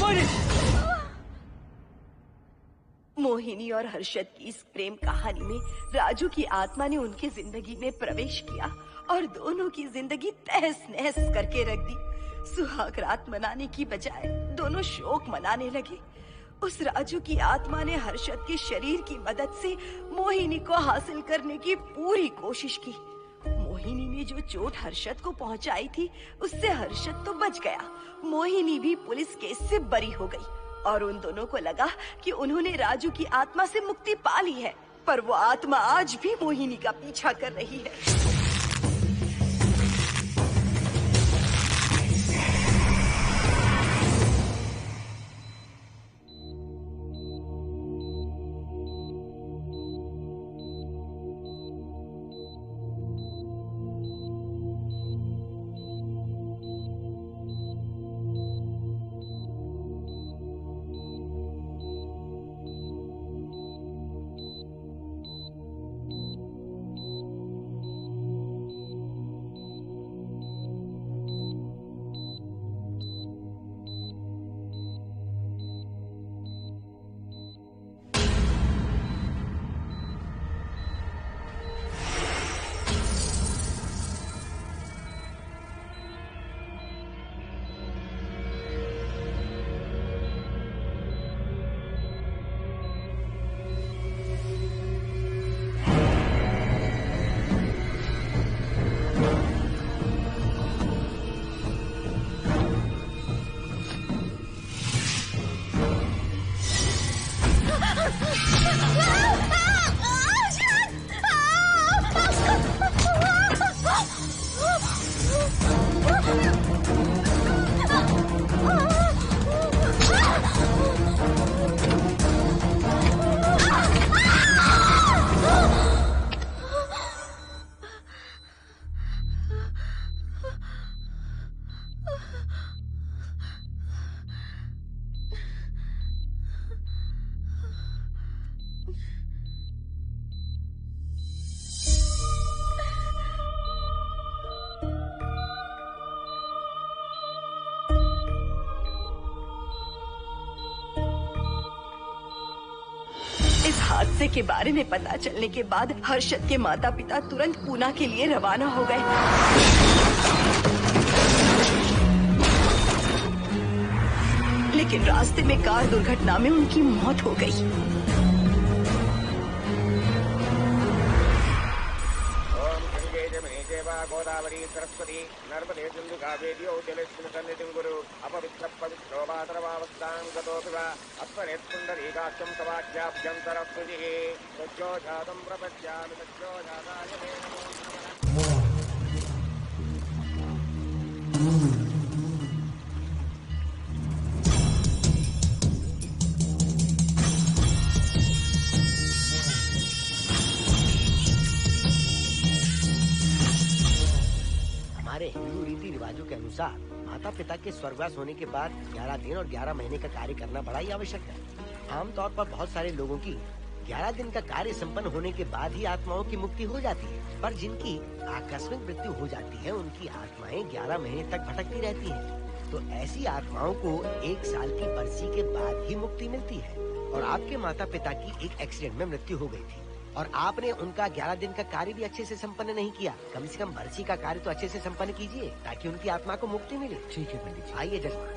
छोड़। मोहिनी और हर्षद की इस प्रेम कहानी में राजू की आत्मा ने उनकी जिंदगी में प्रवेश किया और दोनों की जिंदगी तहस नहस करके रख दी। सुहाग रात मनाने की बजाय दोनों शोक मनाने लगे। उस राजू की आत्मा ने हर्षद के शरीर की मदद से मोहिनी को हासिल करने की पूरी कोशिश की। मोहिनी ने जो चोट हर्षद को पहुंचाई थी उससे हर्षद तो बच गया, मोहिनी भी पुलिस केस से बरी हो गई और उन दोनों को लगा कि उन्होंने राजू की आत्मा से मुक्ति पा ली है, पर वो आत्मा आज भी मोहिनी का पीछा कर रही है। हादसे के बारे में पता चलने के बाद हर्षद के माता पिता तुरंत पूना के लिए रवाना हो गए। लेकिन रास्ते में कार दुर्घटना में उनकी मौत हो गई। गोदावरी सरस्वती नर्मदे सिंधु कावेरी जलेस्मिन् सन्निधिं कुरु अपवित्रः पवित्रो मातरमावस्थां गतोऽपि वा अस्मनेत्पुण्डरीकाक्षं तवाख्याभ्यन्तरः स्तुतिः सज्जो जातं प्रपद्यामि सज्जो जाताय मे नमो नमः। हिंदू रीति रिवाजों के अनुसार माता पिता के स्वर्गवास होने के बाद 11 दिन और 11 महीने का कार्य करना बड़ा ही आवश्यक है। आमतौर पर बहुत सारे लोगों की 11 दिन का कार्य संपन्न होने के बाद ही आत्माओं की मुक्ति हो जाती है, पर जिनकी आकस्मिक मृत्यु हो जाती है उनकी आत्माएं 11 महीने तक भटकती रहती हैं। तो ऐसी आत्माओं को 1 साल की बरसी के बाद ही मुक्ति मिलती है। और आपके माता पिता की एक एक्सीडेंट में मृत्यु हो गई थी और आपने उनका 11 दिन का कार्य भी अच्छे से संपन्न नहीं किया। कम से कम बरसी का कार्य तो अच्छे से संपन्न कीजिए ताकि उनकी आत्मा को मुक्ति मिले। ठीक है पंडित जी। आइए जजमान।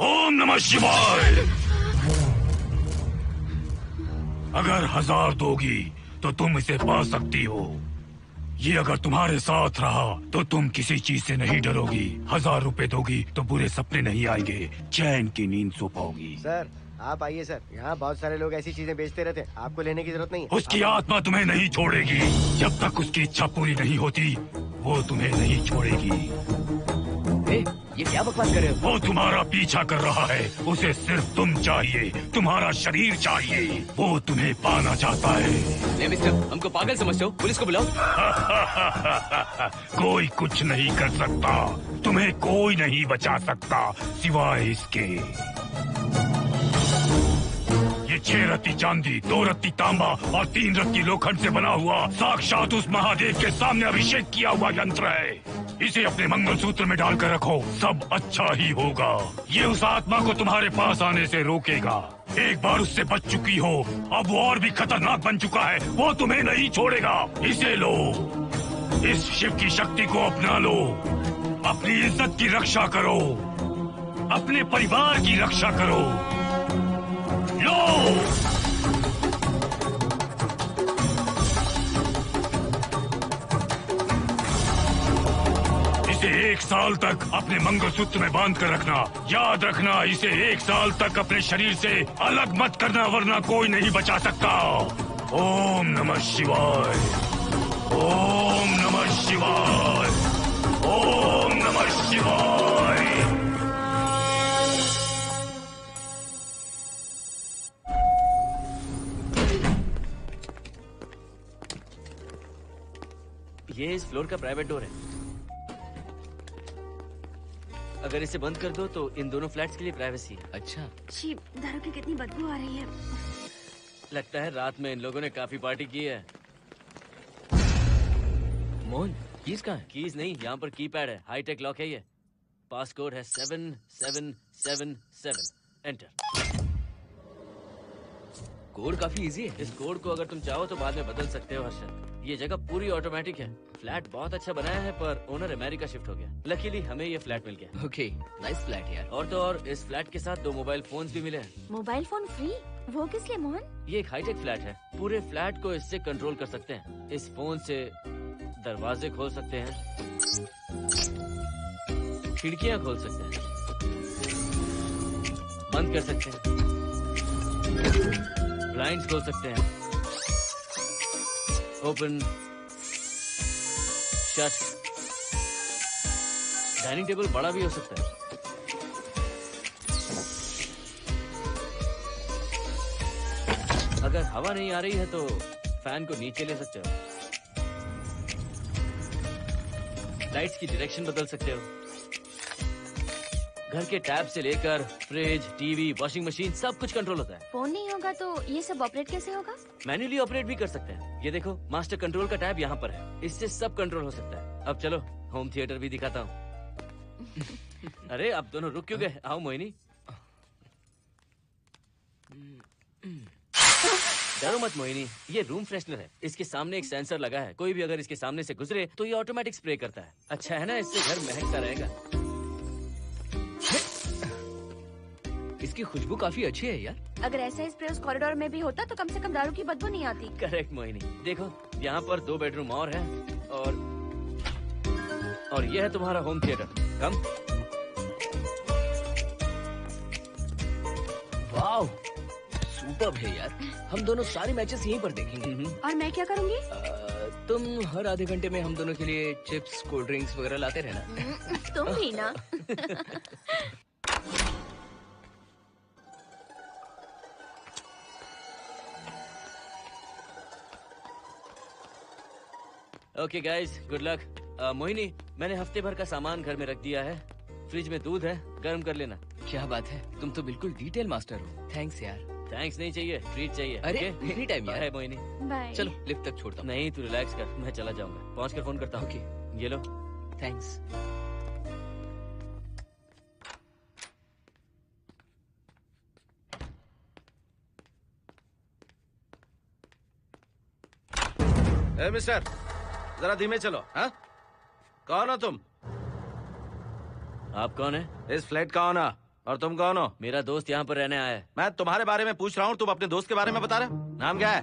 ओम नमः शिवाय। अगर 1000 दोगी तो तुम इसे पा सकती हो। ये अगर तुम्हारे साथ रहा तो तुम किसी चीज से नहीं डरोगी। 1000 रुपए दोगी तो बुरे सपने नहीं आएंगे, चैन की नींद सो पाओगी। सर आप आइए सर, यहाँ बहुत सारे लोग ऐसी चीजें बेचते रहते हैं, आपको लेने की जरूरत नहीं है। उसकी आत्मा तुम्हें नहीं छोड़ेगी। जब तक उसकी इच्छा पूरी नहीं होती वो तुम्हें नहीं छोड़ेगी। ये क्या बकवास कर रहे हो? वो तुम्हारा पीछा कर रहा है, उसे सिर्फ तुम चाहिए, तुम्हारा शरीर चाहिए। वो तुम्हें पाना चाहता है। मिस्टर, हमको पागल समझते हो? पुलिस को बुलाओ। कोई कुछ नहीं कर सकता, तुम्हें कोई नहीं बचा सकता सिवाय इसके। ये 6 रत्ती चांदी, 2 रत्ती तांबा और 3 रत्ती लोखंड से बना हुआ साक्षात उस महादेव के सामने अभिषेक किया हुआ यंत्र है। इसे अपने मंगलसूत्र में डालकर रखो, सब अच्छा ही होगा। ये उस आत्मा को तुम्हारे पास आने से रोकेगा। एक बार उससे बच चुकी हो, अब वो और भी खतरनाक बन चुका है, वो तुम्हें नहीं छोड़ेगा। इसे लो, इस शिव की शक्ति को अपना लो, अपनी इज्जत की रक्षा करो, अपने परिवार की रक्षा करो। लो! इसे 1 साल तक अपने मंगलसूत्र में बांध कर रखना। याद रखना, इसे 1 साल तक अपने शरीर से अलग मत करना, वरना कोई नहीं बचा सकता। ओम नमः शिवाय, ओम नमः शिवाय, ओम नमः शिवाय। ये इस फ्लोर का प्राइवेट डोर है। अगर इसे बंद कर दो तो इन दोनों फ्लैट्स के लिए प्राइवेसी है। अच्छा, छी, दारू की कितनी बदबू आ रही है। लगता है रात में इन लोगों ने काफी पार्टी की है। मोहन, कीज कहाँ है? कीज नहीं, यहाँ पर कीपैड है, हाईटेक लॉक है ये। पासकोड है 7777। एंटर। कोड काफी इजी है। इस कोड को अगर तुम चाहो तो बाद में बदल सकते हो हर्षद। ये जगह पूरी ऑटोमेटिक है। फ्लैट बहुत अच्छा बनाया है, पर ओनर अमेरिका शिफ्ट हो गया। लकीली हमें ये फ्लैट मिल गया। ओके, नाइस फ्लैट यार। और तो और इस फ्लैट के साथ 2 मोबाइल फोन्स भी मिले हैं। Mobile phone free? वो किस लिए मोहन? ये एक हाईटेक फ्लैट है, पूरे फ्लैट को इससे कंट्रोल कर सकते हैं। इस फोन से दरवाजे खोल सकते हैं, खिड़कियां खोल सकते हैं, बंद कर सकते हैं, ब्लाइंड्स खोल सकते हैं, ओपन, शट। डाइनिंग टेबल बड़ा भी हो सकता है। अगर हवा नहीं आ रही है तो फैन को नीचे ले सकते हो। लाइट्स की डायरेक्शन बदल सकते हो। घर के टैब से लेकर फ्रिज, टीवी, वॉशिंग मशीन सब कुछ कंट्रोल होता है। फोन नहीं होगा तो ये सब ऑपरेट कैसे होगा? मैन्युअली ऑपरेट भी कर सकते हैं। ये देखो, मास्टर कंट्रोल का टैब यहाँ पर है, इससे सब कंट्रोल हो सकता है। अब चलो होम थिएटर भी दिखाता हूँ। अरे आप दोनों रुक क्यों गए? आओ मोहिनी। डरो मत मोहिनी, ये रूम फ्रेशनर है। इसके सामने एक सेंसर लगा है, कोई भी अगर इसके सामने से गुजरे तो ये ऑटोमेटिक स्प्रे करता है। अच्छा है ना, इससे घर महकता रहेगा। इसकी खुशबू काफी अच्छी है यार। अगर ऐसा स्प्रे उस कॉरिडोर में भी होता तो कम से कम दारू की बदबू नहीं आती। करेक्ट मोहिनी। देखो यहाँ पर 2 बेडरूम और है, और ये है तुम्हारा होम थिएटर। कम। वाह, सुपर्ब है यार। हम दोनों सारे मैचेस यहीं पर देखेंगे। और मैं क्या करूँगी? तुम हर आधे घंटे में हम दोनों के लिए चिप्स, कोल्ड ड्रिंक्स वगैरह लाते रहना। तुम भी ना। Okay guys, good luck. Mohini, मैंने हफ्ते भर का सामान घर में रख दिया है। फ्रिज में दूध है, गर्म कर लेना। क्या बात है, तुम तो बिल्कुल डिटेल मास्टर हो। थैंक्स यार। थैंक्स नहीं चाहिए, ट्रीट चाहिए। अरे okay? एनी टाइम यार। बाय मोहिनी। बाय। चलो लिफ्ट तक छोड़ता हूँ। नहीं, तू रिलैक्स कर, मैं चला जाऊंगा। पहुंच कर फोन करता हूँ। ओके, ये लो। थैंक्स। ए मिस्टर, जरा धीमे चलो। हाँ, कौन हो तुम? आप कौन है? इस फ्लैट का ओनर। और तुम कौन हो? मेरा दोस्त यहाँ पर रहने आया है। मैं तुम्हारे बारे में पूछ रहा हूँ, तुम अपने दोस्त के बारे में बता रहे हो। नाम क्या है?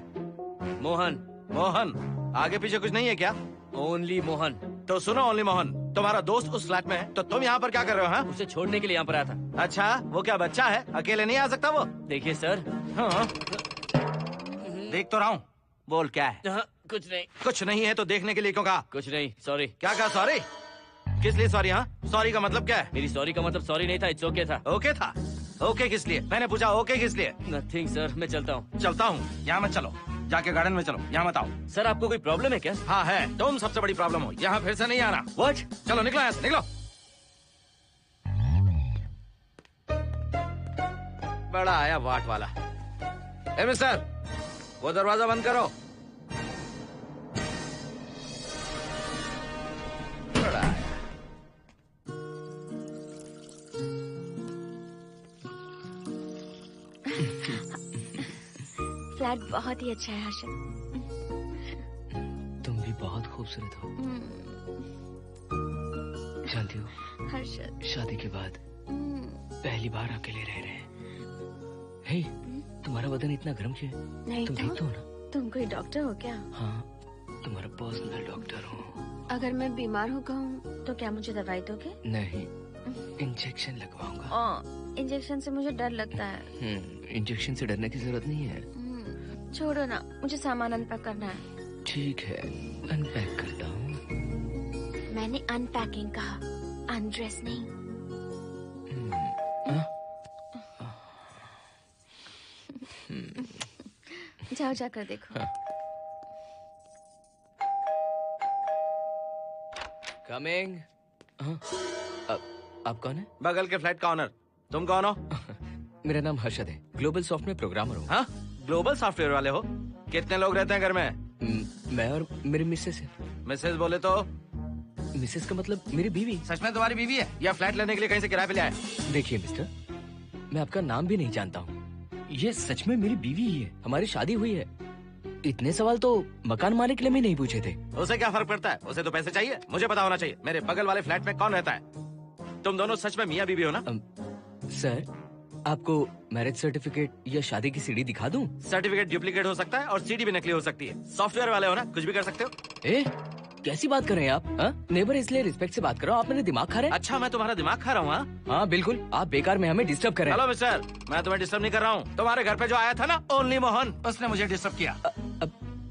मोहन। मोहन? आगे पीछे कुछ नहीं है क्या? ओनली मोहन। तो सुनो ओनली मोहन, तुम्हारा दोस्त उस फ्लैट में है, तो तुम यहाँ पर क्या कर रहे हो? हाँ? उसे छोड़ने के लिए यहाँ पर आया था। अच्छा, वो क्या बच्चा है? अकेले नहीं आ सकता वो? देखिए सर। हाँ, देख तो रहा हूँ। बोल क्या है? हाँ, कुछ नहीं। कुछ नहीं है तो देखने के लिए क्यों कहा? कुछ नहीं, सॉरी। क्या कहा? सॉरी? किस लिए सॉरी? हाँ, सॉरी का मतलब क्या है? मेरी सॉरी का मतलब सॉरी नहीं था, इट्स ओके था। ओके था? ओके किस लिए? मैंने पूछा ओके किस लिए? नथिंग सर, मैं चलता हूँ। चलता हूँ? यहाँ मत चलो, जाके गार्डन में चलो। यहाँ मत आओ। सर आपको कोई प्रॉब्लम है क्या? हाँ है, तुम सबसे बड़ी प्रॉब्लम हो। यहाँ फिर से नहीं आना। व्हाट? चलो निकलो यहाँ से, निकलो। बड़ा आया वाट वाला। ए मिस्टर, वो दरवाजा बंद करो। बड़ा आया। फ्लैट बहुत ही अच्छा है हर्षद। तुम भी बहुत खूबसूरत हो। जानती हो, हर्षद शादी के बाद पहली बार अकेले रह रहे हैं। हे, तुम्हारा बदन इतना गर्म क्यों है? नहीं तुम ठीक तो हो ना? तुम कोई डॉक्टर हो क्या? हाँ, तुम्हारा पर्सनल डॉक्टर हूँ। अगर मैं बीमार हो गऊँ तो क्या मुझे दवाई दोगे? नहीं, इंजेक्शन लगवाऊंगा। इंजेक्शन से मुझे डर लगता है। इंजेक्शन से डरने की जरूरत नहीं है। छोड़ो ना, मुझे सामान अनपैक करना है। ठीक है, अनपैक करता हूँ। मैंने अनपैकिंग कहा, अनड्रेस नहीं। जाओ जाकर देखो। कमिंग। आप कौन है? बगल के फ्लैट का ऑनर। तुम कौन हो? मेरा नाम हर्षद है, ग्लोबल सॉफ्ट में प्रोग्रामर हूँ। हाँ, ग्लोबल सॉफ्टवेयर वाले हो? कितने लोग रहते हैं घर में? मैं और मेरी मिसेस है। मिसेज बोले तो? मिसेस का मतलब मेरी बीवी। सच में तुम्हारी बीवी है या फ्लैट लेने के लिए कहीं से किराए पे ले आए? देखिए मिस्टर, मैं आपका नाम भी नहीं जानता हूँ। ये सच में मेरी बीवी ही है, हमारी शादी हुई है। इतने सवाल तो मकान मालिक ने भी नहीं पूछे थे। उसे क्या फर्क पड़ता है? उसे तो पैसे चाहिए, मुझे पता होना चाहिए। मेरे बगल वाले फ्लैट में कौन रहता है? तुम दोनों सच में मियाँ बीवी हो ना? सर, आपको मैरिज सर्टिफिकेट या शादी की सीडी दिखा दूं? सर्टिफिकेट डुप्लीकेट हो सकता है और सीडी भी नकली हो सकती है। सॉफ्टवेयर वाले हो ना, कुछ भी कर सकते हो। कैसी बात कर रहे हैं आप? नेबर, इसलिए रिस्पेक्ट से बात करो। आप मेरे दिमाग खा रहे हैं? अच्छा, मैं तुम्हारा दिमाग खा रहा हूँ? हाँ बिल्कुल, आप बेकार में हमें डिस्टर्ब कर रहे हैं। हेलो मिस्टर, मैं तुम्हें डिस्टर्ब नहीं कर रहा हूँ। तुम्हारे घर पे जो आया था ना, ओनली मोहन, उसने मुझे डिस्टर्ब किया।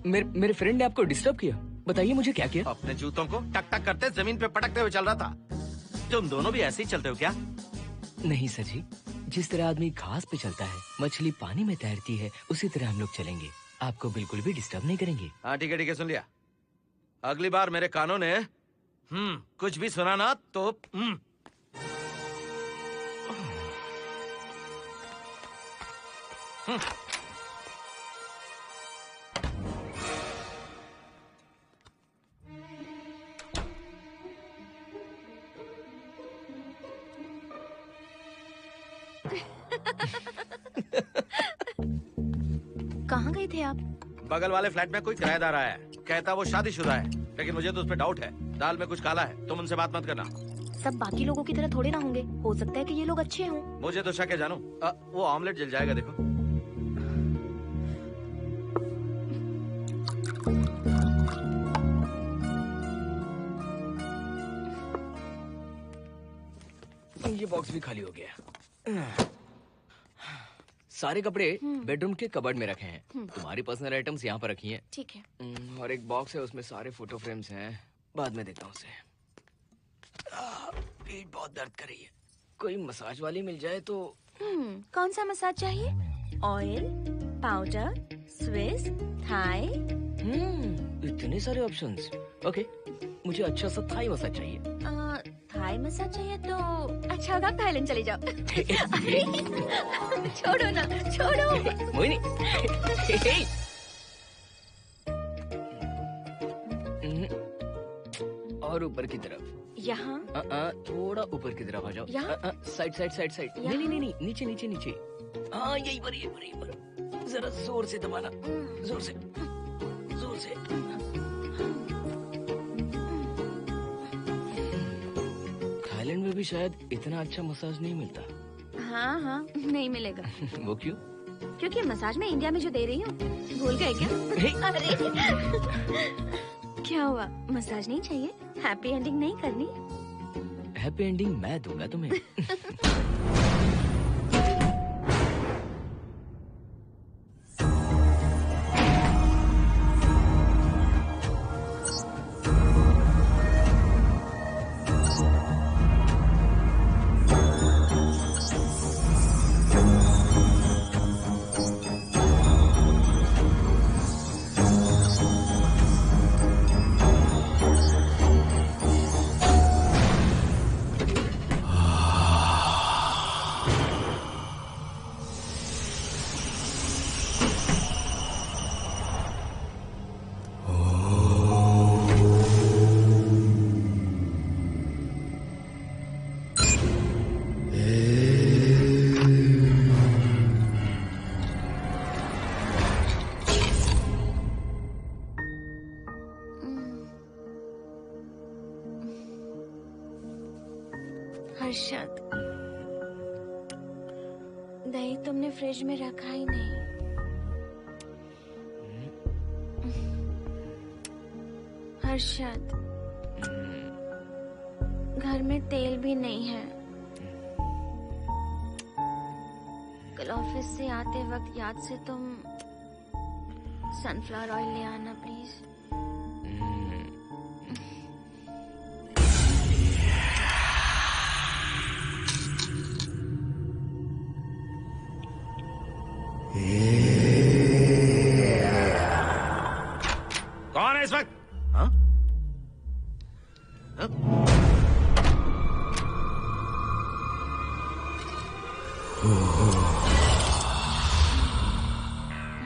मेरे फ्रेंड ने आपको डिस्टर्ब किया? बताइए मुझे क्या किया? अपने जूतों को टक टक करते जमीन पे पटकते हुए चल रहा था। तुम दोनों भी ऐसे ही चलते हो क्या? नहीं सर जी, जिस तरह आदमी घास पे चलता है, मछली पानी में तैरती है, उसी तरह हम लोग चलेंगे। आपको बिल्कुल भी डिस्टर्ब नहीं करेंगे। हाँ ठीक है, सुन लिया। अगली बार मेरे कानों ने कुछ भी सुना ना तो कहाँ गए थे आप? बगल वाले फ्लैट में कोई किराएदार आया है, कहता वो शादीशुदा है, लेकिन मुझे तो उस पर डाउट है। दाल में कुछ काला है, तुम उनसे बात मत करना। सब बाकी लोगों की तरह थोड़े ना होंगे, हो सकता है कि ये लोग अच्छे हों। मुझे तो शक है जानू। वो ऑमलेट जल जाएगा, देखो। ये बॉक्स भी खाली हो गया। सारे कपड़े बेडरूम के कबर्ड में रखे हैं। तुम्हारी पर्सनल आइटम्स यहाँ पर रखी हैं। ठीक है। और एक बॉक्स है, उसमें सारे फोटो फ्रेम्स हैं। बाद में देता हूँ उसे। पीठ बहुत दर्द कर रही है, कोई मसाज वाली मिल जाए तो। कौन सा मसाज चाहिए? Oil, powder, Swiss, Thai? इतने सारे ऑप्शंस। ओके, मुझे अच्छा सा थाई मसाज चाहिए। थाई मसाज चाहिए तो अच्छा होगा थाईलैंड चले जाओ। अरे छोड़ो ना, छोड़ो। मोहिनी। और ऊपर की तरफ। यहाँ? थोड़ा ऊपर की तरफ आ जाओ। यहाँ? Side side side side. नहीं नहीं नहीं, नीचे नीचे नीचे। हाँ यही पर, यही पर, यही पर। जरा जोर से दबाना, जोर से, जोर से। थाईलैंड में भी शायद इतना अच्छा मसाज नहीं मिलता। हाँ हाँ, नहीं मिलेगा। वो क्यों? क्योंकि मसाज मैं इंडिया में जो दे रही हूँ, भूल गए क्या? अरे क्या हुआ, मसाज नहीं चाहिए? हैप्पी एंडिंग नहीं करनी? हैप्पी एंडिंग मैं दूंगा तुम्हें। हर्षद, दही तुमने फ्रिज में रखा ही नहीं। हर्षद, घर में तेल भी नहीं है। कल ऑफिस से आते वक्त याद से तुम सनफ्लावर ऑयल ले आना प्लीज। कौन है इस वक्त? हाँ? हाँ?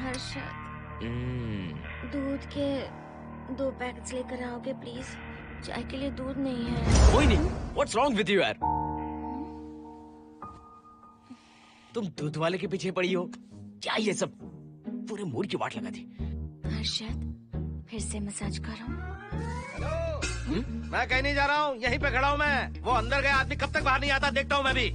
हर्षद, दूध के 2 पैकेट्स लेकर आओगे प्लीज? चाय के लिए दूध नहीं है। Mohini, what's wrong with you यार? तुम दूध वाले के पीछे पड़ी हो क्या? ये सब पूरे मूड की वाट लगा दी। हर्षद, फिर से मसाज करो। मैं कहीं नहीं जा रहा हूँ, यहीं पे खड़ा हूँ मैं। वो अंदर गया आदमी कब तक बाहर नहीं आता, देखता हूँ मैं भी।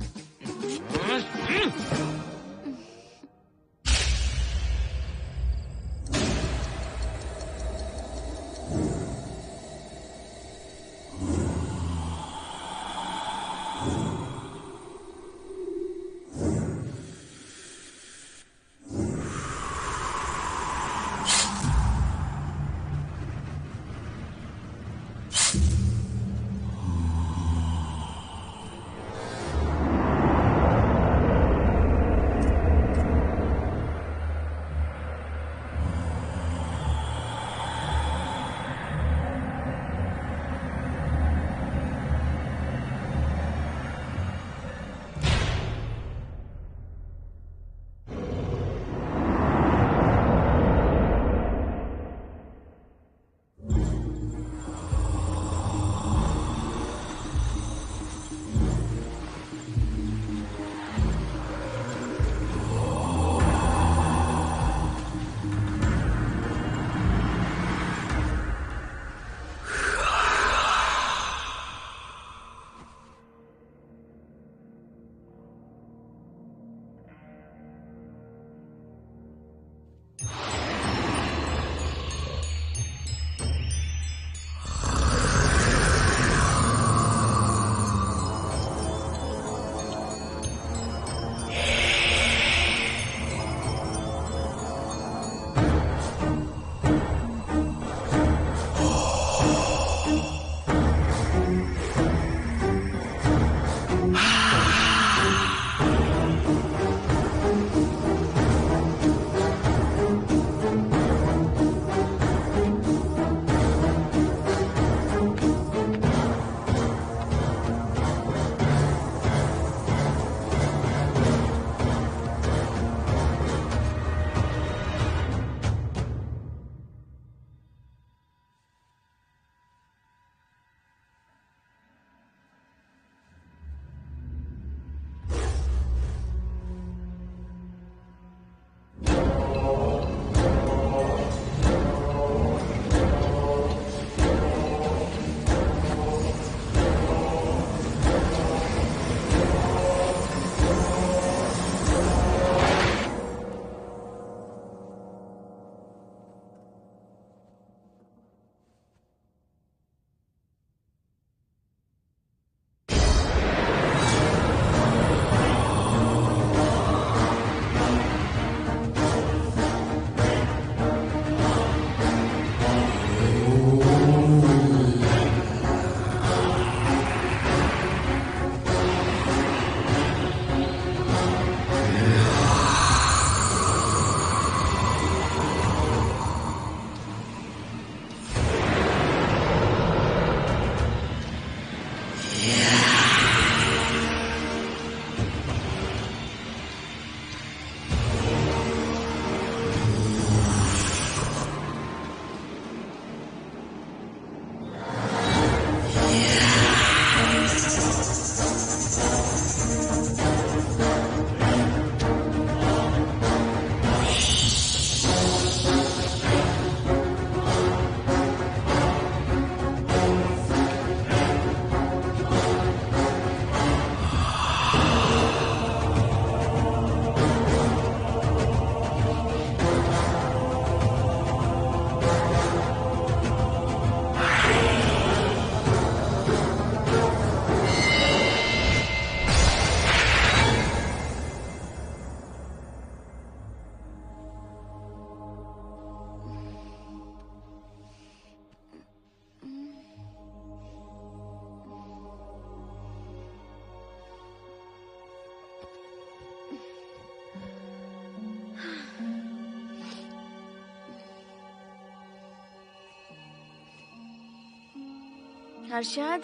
हर्षद,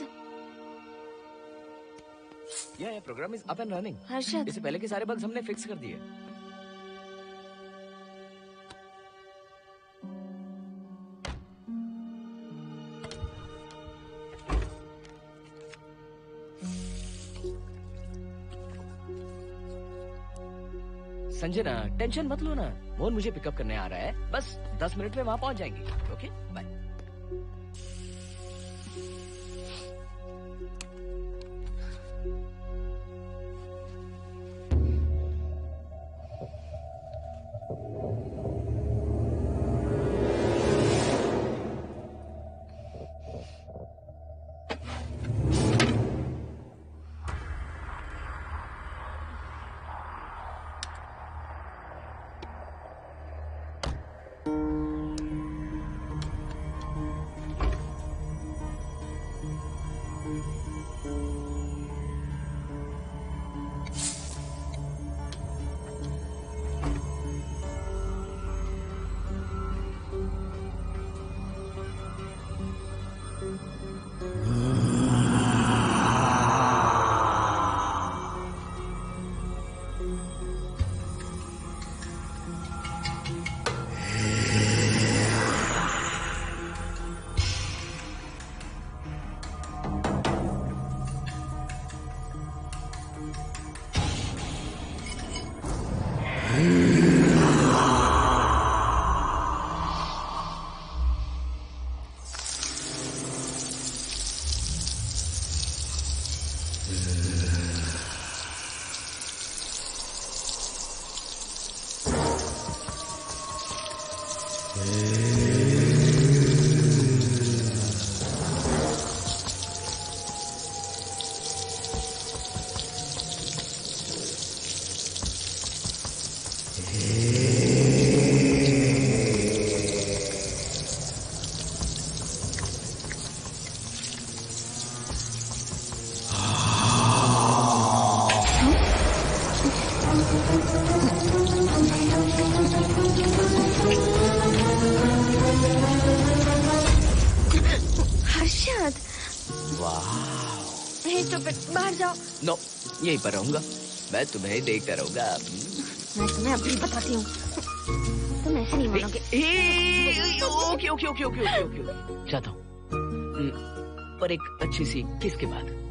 ये program is up and running. Harshad, इससे पहले के सारे बग्स हमने फिक्स कर दिए। संजना, टेंशन मत लो ना। मोहन मुझे पिकअप करने आ रहा है, बस 10 मिनट में वहां पहुंच जाएंगे। Okay, bye. Harshad, hey stupid, बाहर जाओ। नो, यहीं पर रहूंगा। मैं तुम्हें देखता रहूंगा। मैं तुम्हें अभी बताती हूँ, तुम ऐसे नहीं मानोगे। Okay okay okay okay okay okay, जाता हूँ, पर एक अच्छी सी किस के बाद।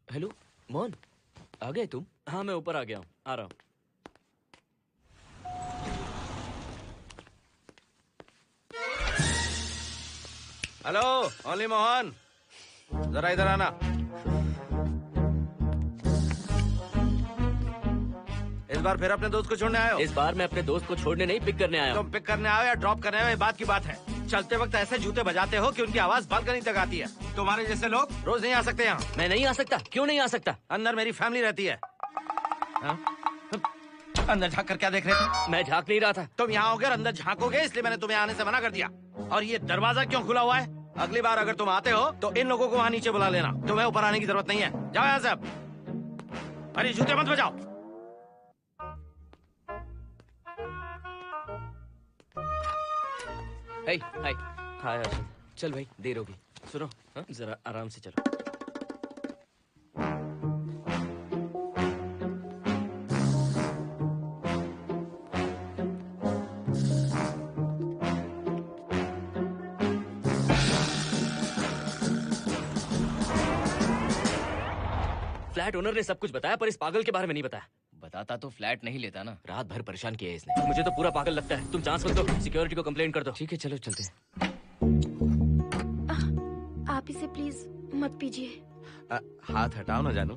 हेलो मोहन, आ गए तुम? हाँ, मैं ऊपर आ गया हूँ, आ रहा हूँ। हेलो, ओनली मोहन, जरा इधर आना। इस बार फिर अपने दोस्त को छोड़ने आए हो? इस बार मैं अपने दोस्त को छोड़ने नहीं, पिक करने आया हूँ। तुम पिक करने आए हो या ड्रॉप करने आए हो, ये बात की बात है। चलते वक्त ऐसे जूते बजाते हो कि उनकी आवाज बालकनी तक आती है। तुम्हारे जैसे लोग रोज नहीं आ सकते यहाँ। मैं नहीं आ सकता? क्यों नहीं आ सकता? अंदर मेरी फैमिली रहती है। अंदर झाँक कर क्या देख रहे थे? मैं झाँक नहीं रहा था। तुम यहाँ होकर अंदर झाँकोगे, इसलिए मैंने तुम्हें आने से मना कर दिया। और ये दरवाजा क्यों खुला हुआ है? अगली बार अगर तुम आते हो तो इन लोगों को वहाँ नीचे बुला लेना। तुम्हें ऊपर आने की जरूरत नहीं है। जाओ यहाँ से अब। अरे जूते मत बजाओ। हाय हाय। हाय हर्षद। चल भाई, देर होगी। सुनो, जरा आराम से चलो। फ्लैट ओनर ने सब कुछ बताया पर इस पागल के बारे में नहीं बताया। बताता तो फ्लैट नहीं लेता ना। रात भर परेशान किया है इसने। मुझे तो पूरा पागल लगता है। तुम चांस मत दो, सिक्योरिटी को कंप्लेंट कर दो। ठीक है, चलो चलते हैं। आप इसे प्लीज मत पीजिए। हाथ हटाओ ना जानू।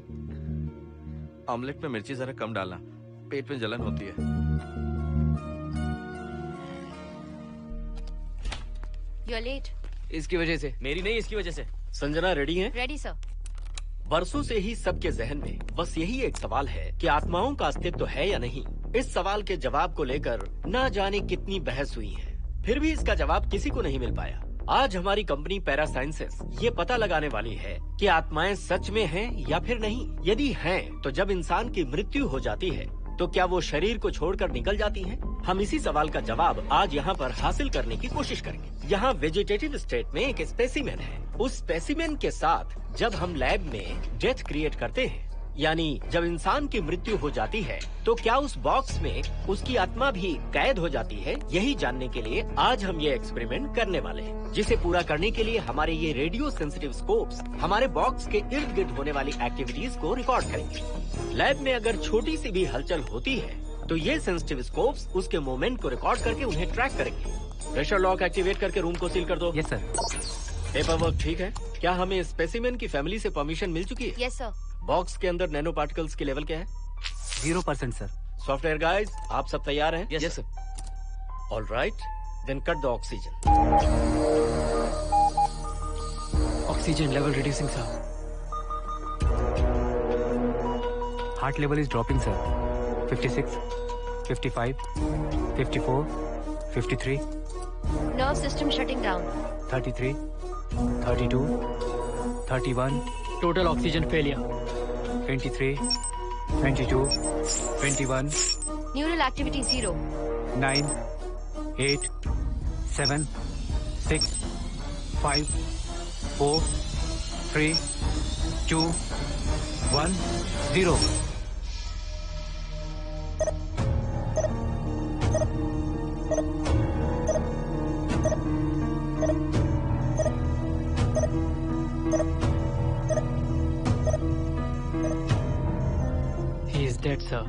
ऑमलेट में मिर्ची जरा कम डालना, पेट में जलन होती है। You're late. इसकी वजह से। मेरी नहीं, इसकी वजह से। संजना रेडी हैं? Ready, sir. बरसों से ही सबके जहन में बस यही एक सवाल है कि आत्माओं का अस्तित्व है या नहीं। इस सवाल के जवाब को लेकर ना जाने कितनी बहस हुई है, फिर भी इसका जवाब किसी को नहीं मिल पाया। आज हमारी कंपनी पैरा साइंसेस ये पता लगाने वाली है कि आत्माएं सच में हैं या फिर नहीं। यदि हैं, तो जब इंसान की मृत्यु हो जाती है तो क्या वो शरीर को छोड़कर निकल जाती हैं? हम इसी सवाल का जवाब आज यहाँ पर हासिल करने की कोशिश करेंगे। यहाँ वेजिटेटिव स्टेट में एक स्पेसिमेन है। उस स्पेसिमेन के साथ जब हम लैब में डेथ क्रिएट करते हैं, यानी जब इंसान की मृत्यु हो जाती है, तो क्या उस बॉक्स में उसकी आत्मा भी कैद हो जाती है? यही जानने के लिए आज हम ये एक्सपेरिमेंट करने वाले हैं, जिसे पूरा करने के लिए हमारे ये रेडियो सेंसिटिव स्कोप्स हमारे बॉक्स के इर्द गिर्द होने वाली एक्टिविटीज को रिकॉर्ड करेंगे। लैब में अगर छोटी सी भी हलचल होती है तो ये सेंसिटिव स्कोप्स उसके मूवमेंट को रिकॉर्ड करके उन्हें ट्रैक करेंगे। प्रेशर लॉक एक्टिवेट करके रूम को सील कर दो। Yes sir. पेपर वर्क ठीक है? क्या हमें स्पेसिमेन की फैमिली से परमिशन मिल चुकी है? Yes, sir. बॉक्स के अंदर नैनो पार्टिकल्स की लेवल क्या है? 0% सर। सॉफ्टवेयर गाइस, आप सब तैयार हैं? Yes sir. All right, then cut the oxygen. Oxygen level reducing sir. Heart level is dropping sir. 56, 55, 54, 53, Nerve system shutting down. 33, 32, 31, total oxygen failure. 23, 22, 21, Neural activity 0. 9, 8, 7, 6, 5, 4, 3, 2, 1, 0. He is dead, sir.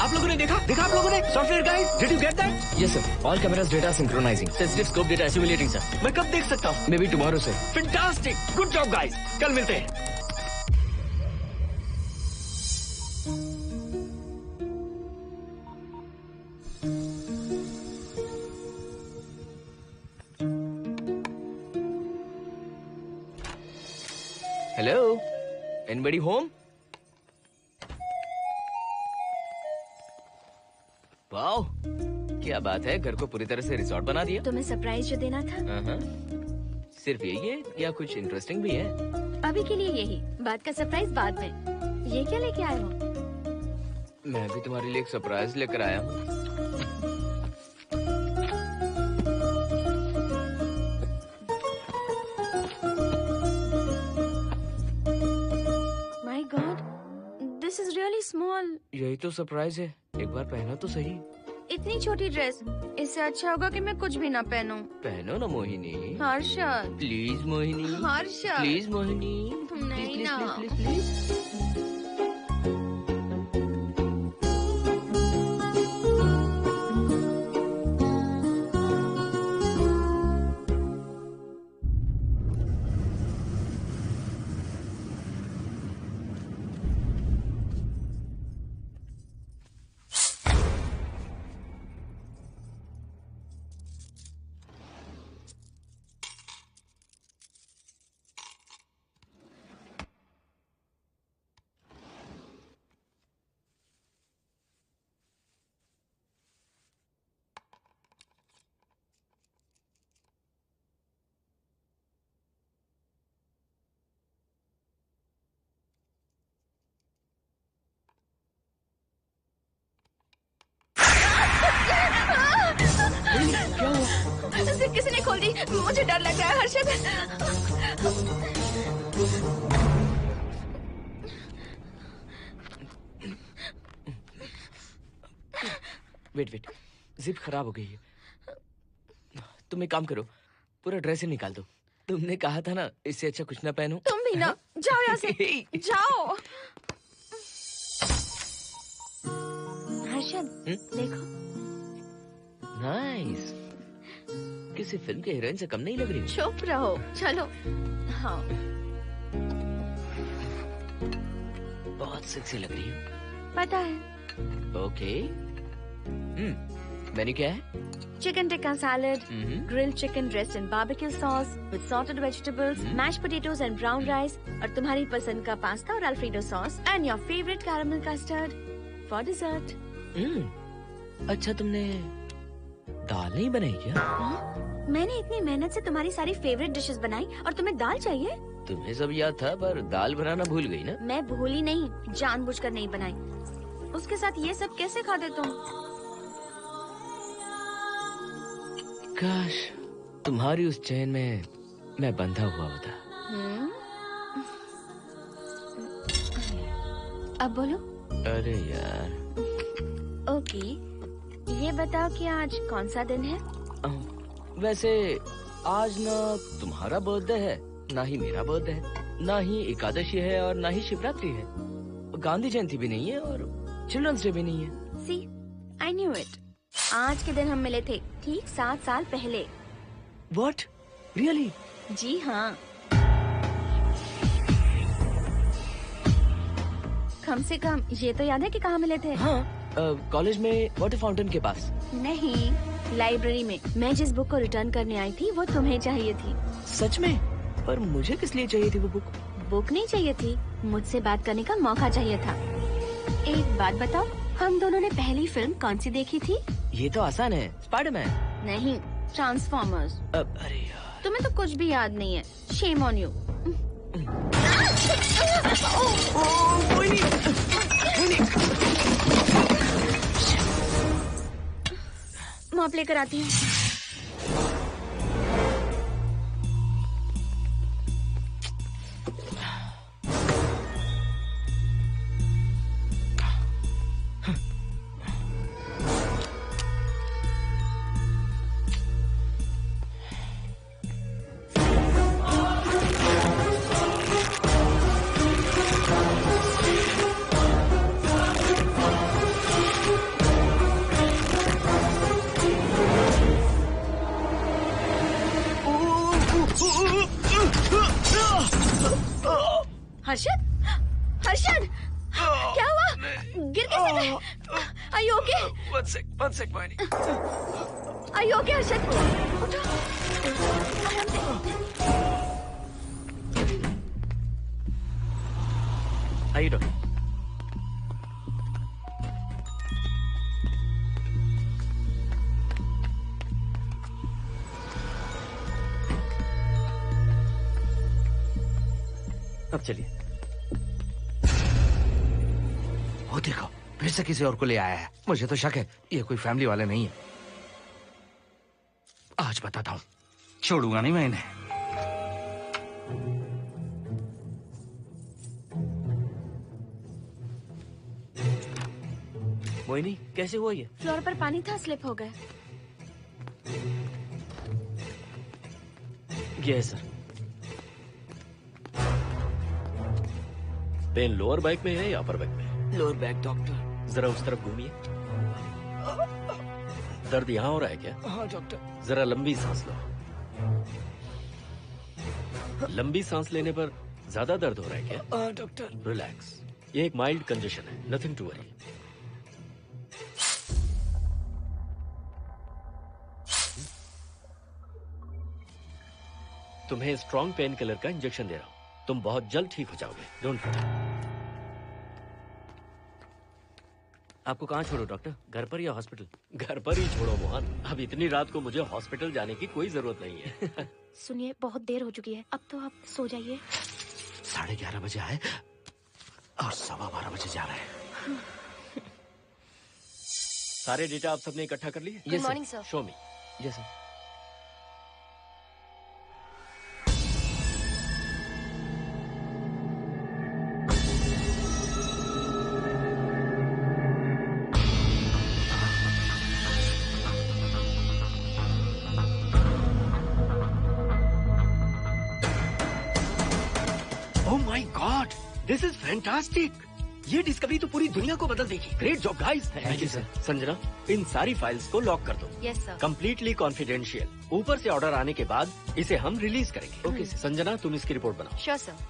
आप लोगों ने देखा आप लोगों ने? Software guys, did you get that? Yes sir. All cameras data synchronizing. Sensitive scope data assimilating sir. मैं कब देख सकता हूँ? Maybe tomorrow sir. Fantastic, good job guys, कल मिलते हैं। Hello? Anybody home? वाओ, क्या बात है, घर को पूरी तरह से रिसॉर्ट बना दिया। तुम्हें सरप्राइज जो देना था। सिर्फ यही है या कुछ इंटरेस्टिंग भी है? अभी के लिए यही, बात का सरप्राइज बाद में। ये क्या लेके आए हो? मैं भी तुम्हारे लिए एक सरप्राइज लेकर आया हूँ। My God, this is really small. यही तो सरप्राइज है, एक बार पहना तो सही। इतनी छोटी ड्रेस, इससे अच्छा होगा कि मैं कुछ भी ना पहनूं। पहनो ना मोहिनी। हर्षद, प्लीज मोहिनी। हर्षद, प्लीज मोहिनी। नहीं प्लीज, ना। Please, please, please. किसी ने खोल दी। मुझे डर लग रहा है हर्षद। वेट, जिप खराब हो गई है। तुम एक काम करो, पूरा ड्रेस ही निकाल दो। तुमने कहा था ना इससे अच्छा कुछ ना पहनो। तुम भी ना, जाओ यहाँ से, जाओ। हर्षद, देखो। नाइस। किसी फिल्म के हीरोइन से कम नहीं लग रही। चुप रहो, चलो। हाँ। बहुत सेक्सी लग रही हो। पता है। ओके। मेन्यू क्या है? Chicken tikka salad, grilled chicken dressed in barbecue sauce with salted vegetables, mashed potatoes and brown rice, और तुम्हारी पसंद का पास्ता और alfredo sauce, and your favorite caramel custard for dessert. अच्छा, तुमने दाल नहीं बनाई क्या? मैंने इतनी मेहनत से तुम्हारी सारी फेवरेट डिशेस बनाई और तुम्हें दाल चाहिए? तुम्हें सब याद था पर दाल बनाना भूल गई ना? मैं भूली नहीं, जानबूझकर नहीं बनाई। उसके साथ ये सब कैसे खाते तुम? काश तुम्हारी उस चैन में मैं बंधा हुआ होता। अब बोलो। अरे यार। ओके, ये बताओ कि आज कौन सा दिन है? वैसे आज ना तुम्हारा बर्थडे है, ना ही मेरा बर्थडे है, ना ही एकादशी है और ना ही शिवरात्रि है, गांधी जयंती भी नहीं है और चिल्ड्रंस डे भी नहीं है। See, I knew it. आज के दिन हम मिले थे ठीक 7 साल पहले। What? Really? जी हाँ। कम से कम ये तो याद है कि कहाँ मिले थे? हाँ, कॉलेज में वाटर फाउंटेन के पास। नहीं, लाइब्रेरी में। मैं जिस बुक को रिटर्न करने आई थी वो तुम्हें चाहिए थी। सच में? पर मुझे किस लिए चाहिए थी वो बुक? बुक नहीं चाहिए थी, मुझसे बात करने का मौका चाहिए था। एक बात बताओ, हम दोनों ने पहली फिल्म कौन सी देखी थी? ये तो आसान है, स्पाइडरमैन। नहीं, ट्रांसफॉर्मर्स। अरे यार, तुम्हें तो कुछ भी याद नहीं है। Shame on you. मॉप लेकर आती हूँ। हर्षद, हर्षद, क्या हुआ? गिर कैसे गए? Are you okay? One sec, Moini. Are you okay, Harshad? उठो। आराम से। आइए डॉक्टर। अब चलिए। वो देखो, फिर से किसी और को ले आया है। मुझे तो शक है ये कोई फैमिली वाले नहीं है। आज बताता हूँ, छोड़ूंगा नहीं मैं इन्हें। मोहिनी, कैसे हुआ ये? फ्लोर पर पानी था, स्लिप हो गए। ये है सर। पेन लोअर बैक में है या अपर बैक में? Lower back doctor. जरा उस तरफ घूमिए। दर्द यहाँ हो रहा है क्या? हाँ डॉक्टर। जरा लंबी सांस लो। लंबी सांस लेने पर ज्यादा दर्द हो रहा है क्या? हाँ डॉक्टर। रिलैक्स, ये एक माइल्ड कंजेशन है, नथिंग टू वरी। तुम्हें स्ट्रॉन्ग पेन किलर का इंजेक्शन दे रहा हूं, तुम बहुत जल्द ठीक हो जाओगे। Don't worry. आपको कहाँ छोड़ो डॉक्टर, घर पर या हॉस्पिटल? घर पर ही छोड़ो मोहन, अब इतनी रात को मुझे हॉस्पिटल जाने की कोई जरूरत नहीं है। सुनिए, बहुत देर हो चुकी है, अब तो आप सो जाइए। 11:30 बजे आए और 12:15 बजे जा रहे हैं। सारे डेटा आप सबने इकट्ठा कर लिए? Good morning, sir. Show me. Yes sir. This is fantastic. ये डिस्कवरी तो पूरी दुनिया को बदल देगी। Great job guys. Thank you sir. Sanjana, इन सारी फाइल्स को लॉक कर दो। Yes sir. Completely confidential. ऊपर से ऑर्डर आने के बाद इसे हम रिलीज करेंगे। ओके संजना, तुम इसकी रिपोर्ट बनाओ। Sure sir.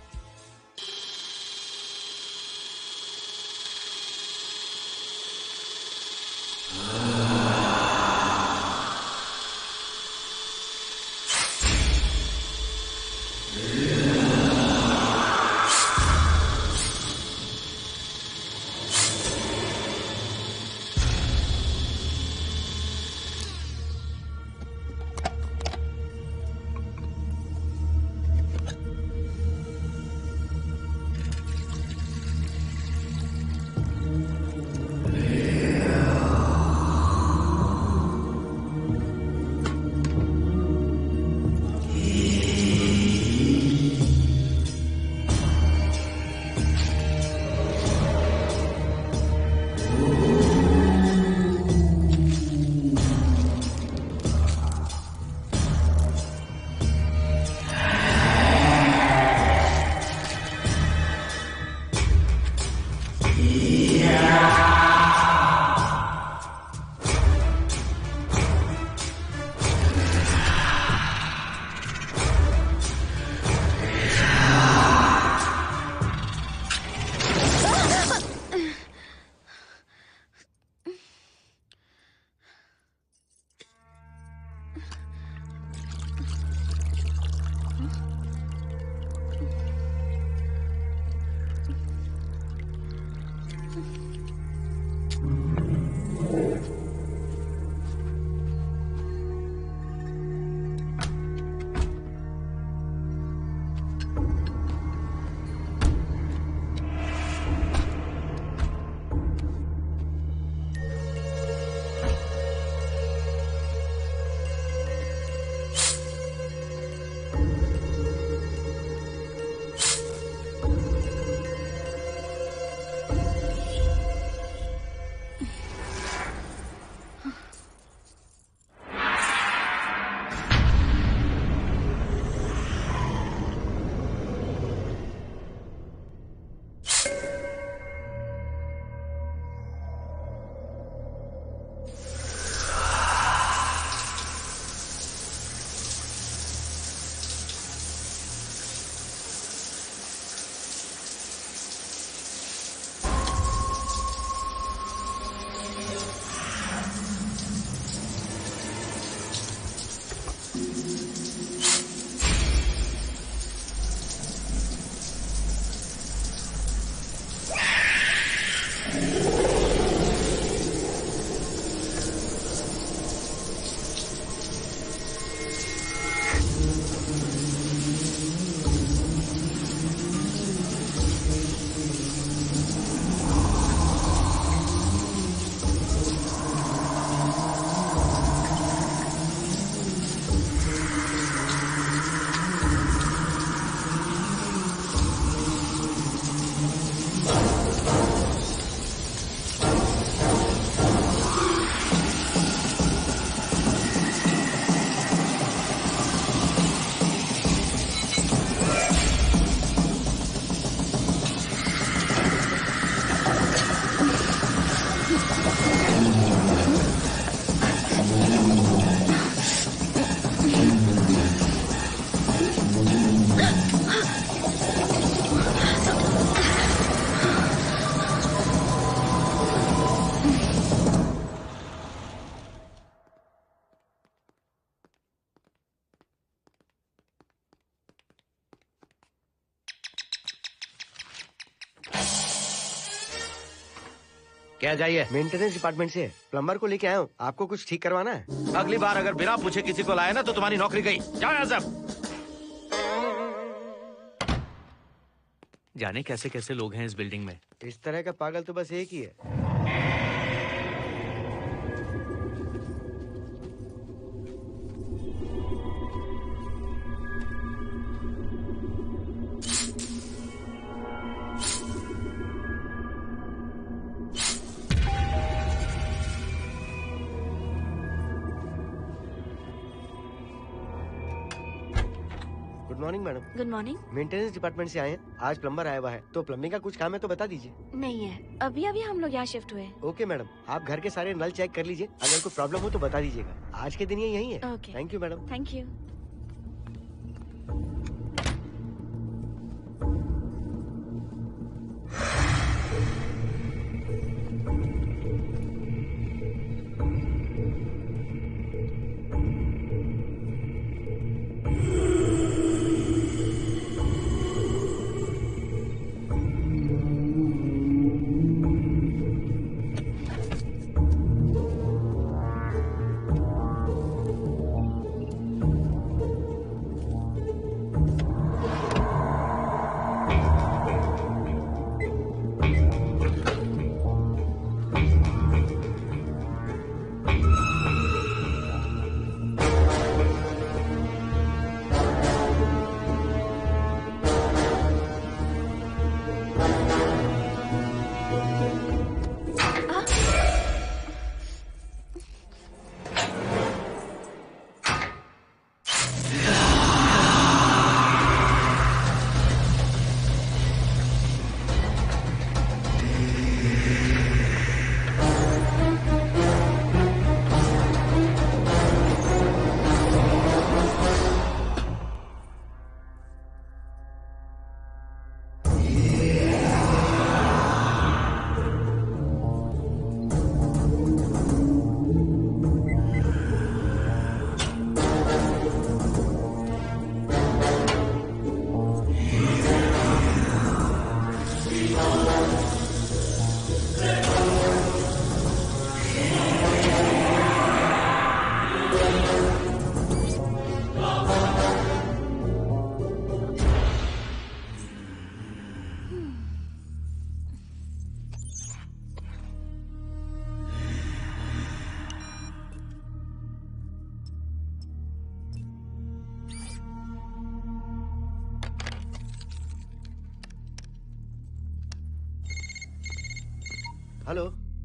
क्या चाहिए? मेंटेनेंस डिपार्टमेंट से प्लम्बर को लेके आया हूँ। आपको कुछ ठीक करवाना है? अगली बार अगर बिना पूछे किसी को लाए ना तो तुम्हारी नौकरी गई। जाओ यहाँ सब। जाने कैसे कैसे लोग हैं इस बिल्डिंग में। इस तरह का पागल तो बस एक ही है। Good morning madam. Good morning. Maintenance department से आए हैं। आज प्लम्बर आया हुआ है, तो प्लम्बिंग का कुछ काम है तो बता दीजिए। नहीं है, अभी अभी हम लोग यहाँ शिफ्ट हुए। ओके मैडम, आप घर के सारे नल चेक कर लीजिए, अगर कोई प्रॉब्लम हो तो बता दीजिएगा। आज के दिन ये यही है। Okay. Thank you madam. Thank you. Hello,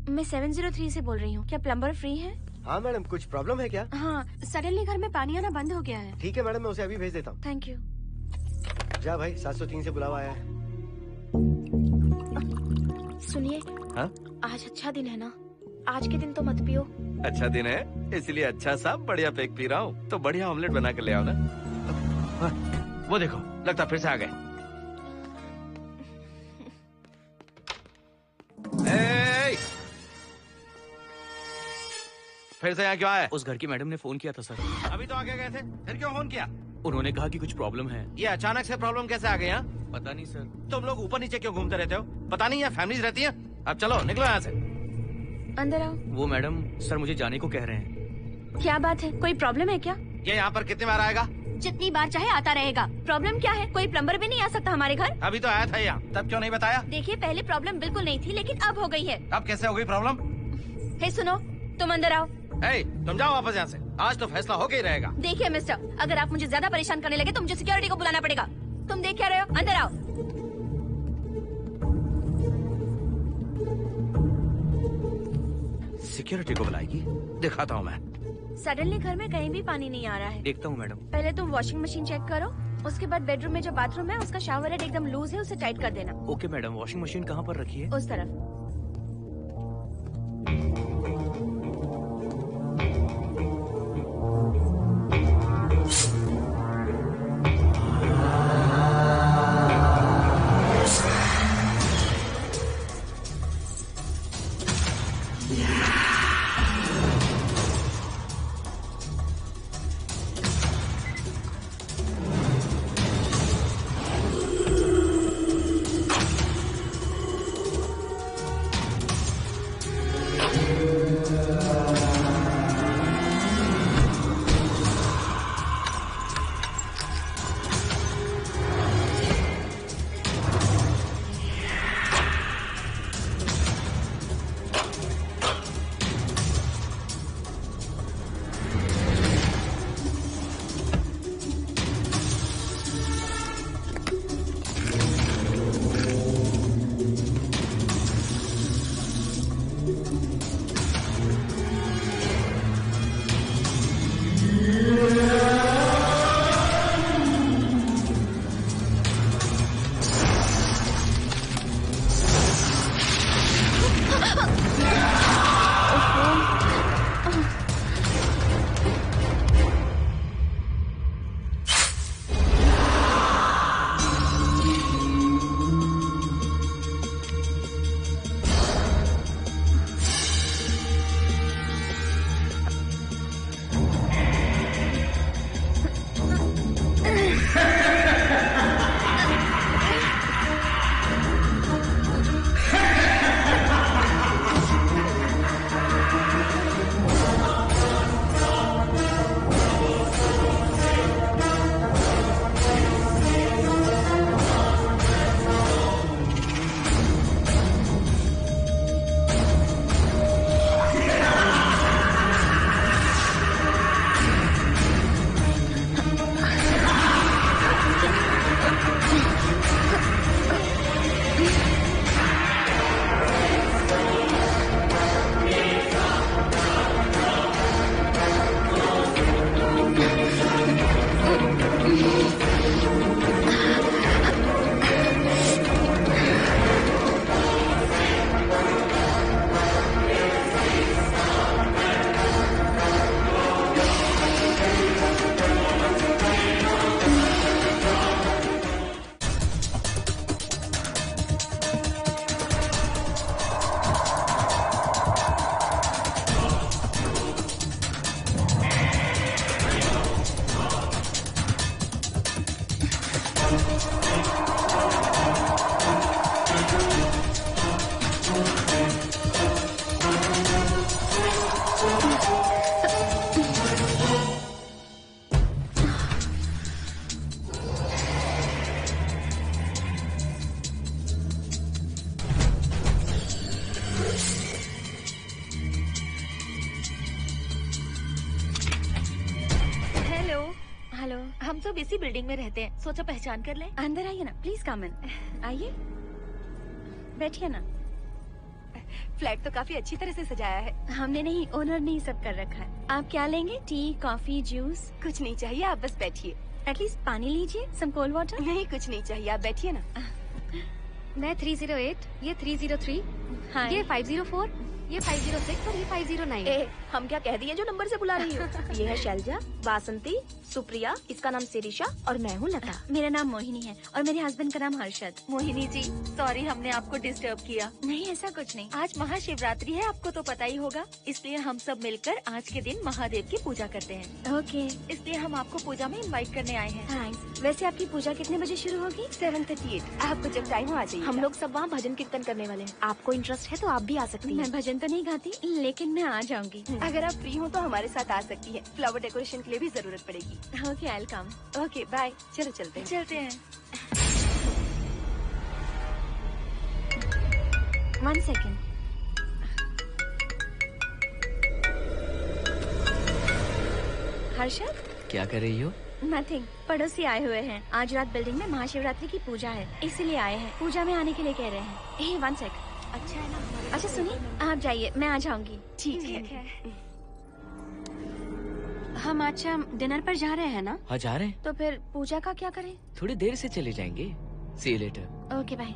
मैं 703 से बोल रही हूँ। क्या प्लम्बर फ्री है? हाँ मैडम, कुछ प्रॉब्लम है क्या? हाँ, सडनली घर में पानी आना बंद हो गया है। ठीक है मैडम, मैं उसे अभी भेज देता हूँ। Thank you. जा भाई, 703 से बुलावा आया है। सुनिए, हाँ? आज अच्छा दिन है ना? आज के दिन तो मत पियो। अच्छा दिन है, इसलिए अच्छा सा बढ़िया पेक पी रहा हूँ। तो बढ़िया ऑमलेट बना कर ले आओ ना। वो देखो, लगता फिर से आ गए। फिर से यहाँ क्यों आया? उस घर की मैडम ने फोन किया था सर। अभी तो आगे गए थे, फिर क्यों फोन किया? उन्होंने कहा कि कुछ प्रॉब्लम है। ये अचानक से प्रॉब्लम कैसे आ गई? यहाँ पता नहीं सर। तुम लोग ऊपर नीचे क्यों घूमते रहते हो? पता नहीं यहाँ फैमिलीज रहती हैं? अब चलो निकलो यहाँ से। अंदर आओ। वो मैडम सर मुझे जाने को कह रहे हैं। क्या बात है, कोई प्रॉब्लम है क्या? ये यहाँ पर कितनी बार आएगा? जितनी बार चाहे आता रहेगा। प्रॉब्लम क्या है? कोई प्लम्बर भी नहीं आ सकता हमारे घर? अभी तो आया था यहाँ, तब क्यों नहीं बताया? देखिए, पहले प्रॉब्लम बिल्कुल नहीं थी, लेकिन अब हो गई है। अब कैसे हो गई प्रॉब्लम? हे सुनो, तुम अंदर आओ। तुम जाओ वापस यहाँ से। आज तो फैसला होके ही रहेगा। देखिए मिस्टर, अगर आप मुझे ज्यादा परेशान करने लगे तो मुझे सिक्योरिटी को बुलाना पड़ेगा। तुम देख क्या रहे हो? अंदर आओ। सिक्योरिटी को बुलाएगी? दिखाता हूँ मैं। सडनली घर में कहीं भी पानी नहीं आ रहा है। देखता हूँ मैडम। पहले तुम वॉशिंग मशीन चेक करो, उसके बाद बेडरूम में जो बाथरूम है उसका शावर हेड एकदम लूज है, उसे टाइट कर देना। Okay madam. वॉशिंग मशीन कहाँ पर रखी है? उस तरफ। हेलो। हम सब इसी बिल्डिंग में रहते हैं, सोचा पहचान कर लें। अंदर आइए ना, प्लीज कम इन। आइए, बैठिए ना। फ्लैट तो काफी अच्छी तरह से सजाया है। हमने नहीं, ओनर ने ही सब कर रखा है। आप क्या लेंगे? T, coffee, juice? कुछ नहीं चाहिए, आप बस बैठिए। एटलीस्ट पानी लीजिए, सम कोल्ड वाटर। नहीं, कुछ नहीं चाहिए, आप बैठिए ना। मैं 308, ये 303, हाँ। ये 504, ये 506 और ये 509। ए, हम क्या कह दिए जो नंबर से बुला रही हो? ये है शैलजा, वासंती, सुप्रिया, इसका नाम शिरीषा और मैं हूँ लता। मेरा नाम मोहिनी है और मेरे हस्बैंड का नाम हर्षद। मोहिनी जी, सॉरी हमने आपको डिस्टर्ब किया। नहीं, ऐसा कुछ नहीं। आज महाशिवरात्रि है, आपको तो पता ही होगा, इसलिए हम सब मिलकर आज के दिन महादेव की पूजा करते हैं। ओके, इसलिए हम आपको पूजा में इनवाइट करने आए हैं। थैंक्स। वैसे आपकी पूजा कितने बजे शुरू होगी? 7:38। आपको जब टाइम हो आ जाइए। हम लोग सब वहाँ भजन कीर्तन करने वाले हैं। आपको इंटरेस्ट है तो आप भी आ सकती हैं। मैं भजन तो नहीं गाती, लेकिन मैं आ जाऊंगी। अगर आप फ्री हो तो हमारे साथ आ सकती हैं। फ्लावर डेकोरेशन के लिए भी जरूरत पड़ेगी। Okay, I will come. Okay, bye. चलो चलते हैं। चलते हैं। 1 सेकेंड। हर्षद, क्या कर रही हो? नथिंग। पड़ोसी आए हुए हैं। आज रात बिल्डिंग में महाशिवरात्रि की पूजा है, इसीलिए आए हैं। पूजा में आने के लिए कह रहे हैं। 1 सेक। अच्छा है ना? अच्छा सुनिए, आप जाइए, मैं आ जाऊंगी। ठीक है। हम आज डिनर पर जा रहे हैं ना? हाँ, जा रहे हैं। तो फिर पूजा का क्या करें? थोड़ी देर से चले जाएंगे। See you later. Okay, bye.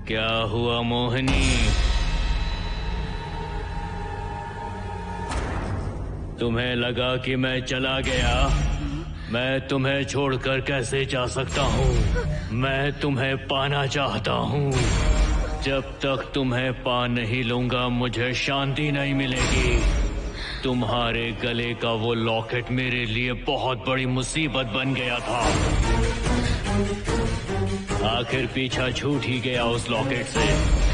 क्या हुआ मोहिनी? तुम्हें लगा कि मैं चला गया? मैं तुम्हें छोड़कर कैसे जा सकता हूँ? मैं तुम्हें पाना चाहता हूँ। जब तक तुम्हें पा नहीं लूंगा मुझे शांति नहीं मिलेगी। तुम्हारे गले का वो लॉकेट मेरे लिए बहुत बड़ी मुसीबत बन गया था। आखिर पीछा छूट ही गया उस लॉकेट से।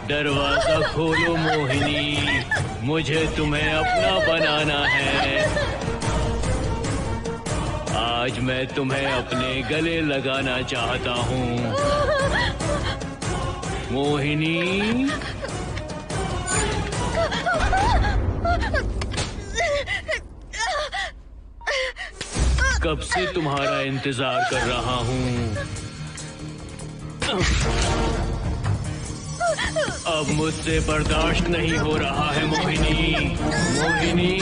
दरवाजा खोलो मोहिनी, मुझे तुम्हें अपना बनाना है। आज मैं तुम्हें अपने गले लगाना चाहता हूँ मोहिनी। कब से तुम्हारा इंतजार कर रहा हूँ। अब मुझसे बर्दाश्त नहीं हो रहा है मोहिनी। मोहिनी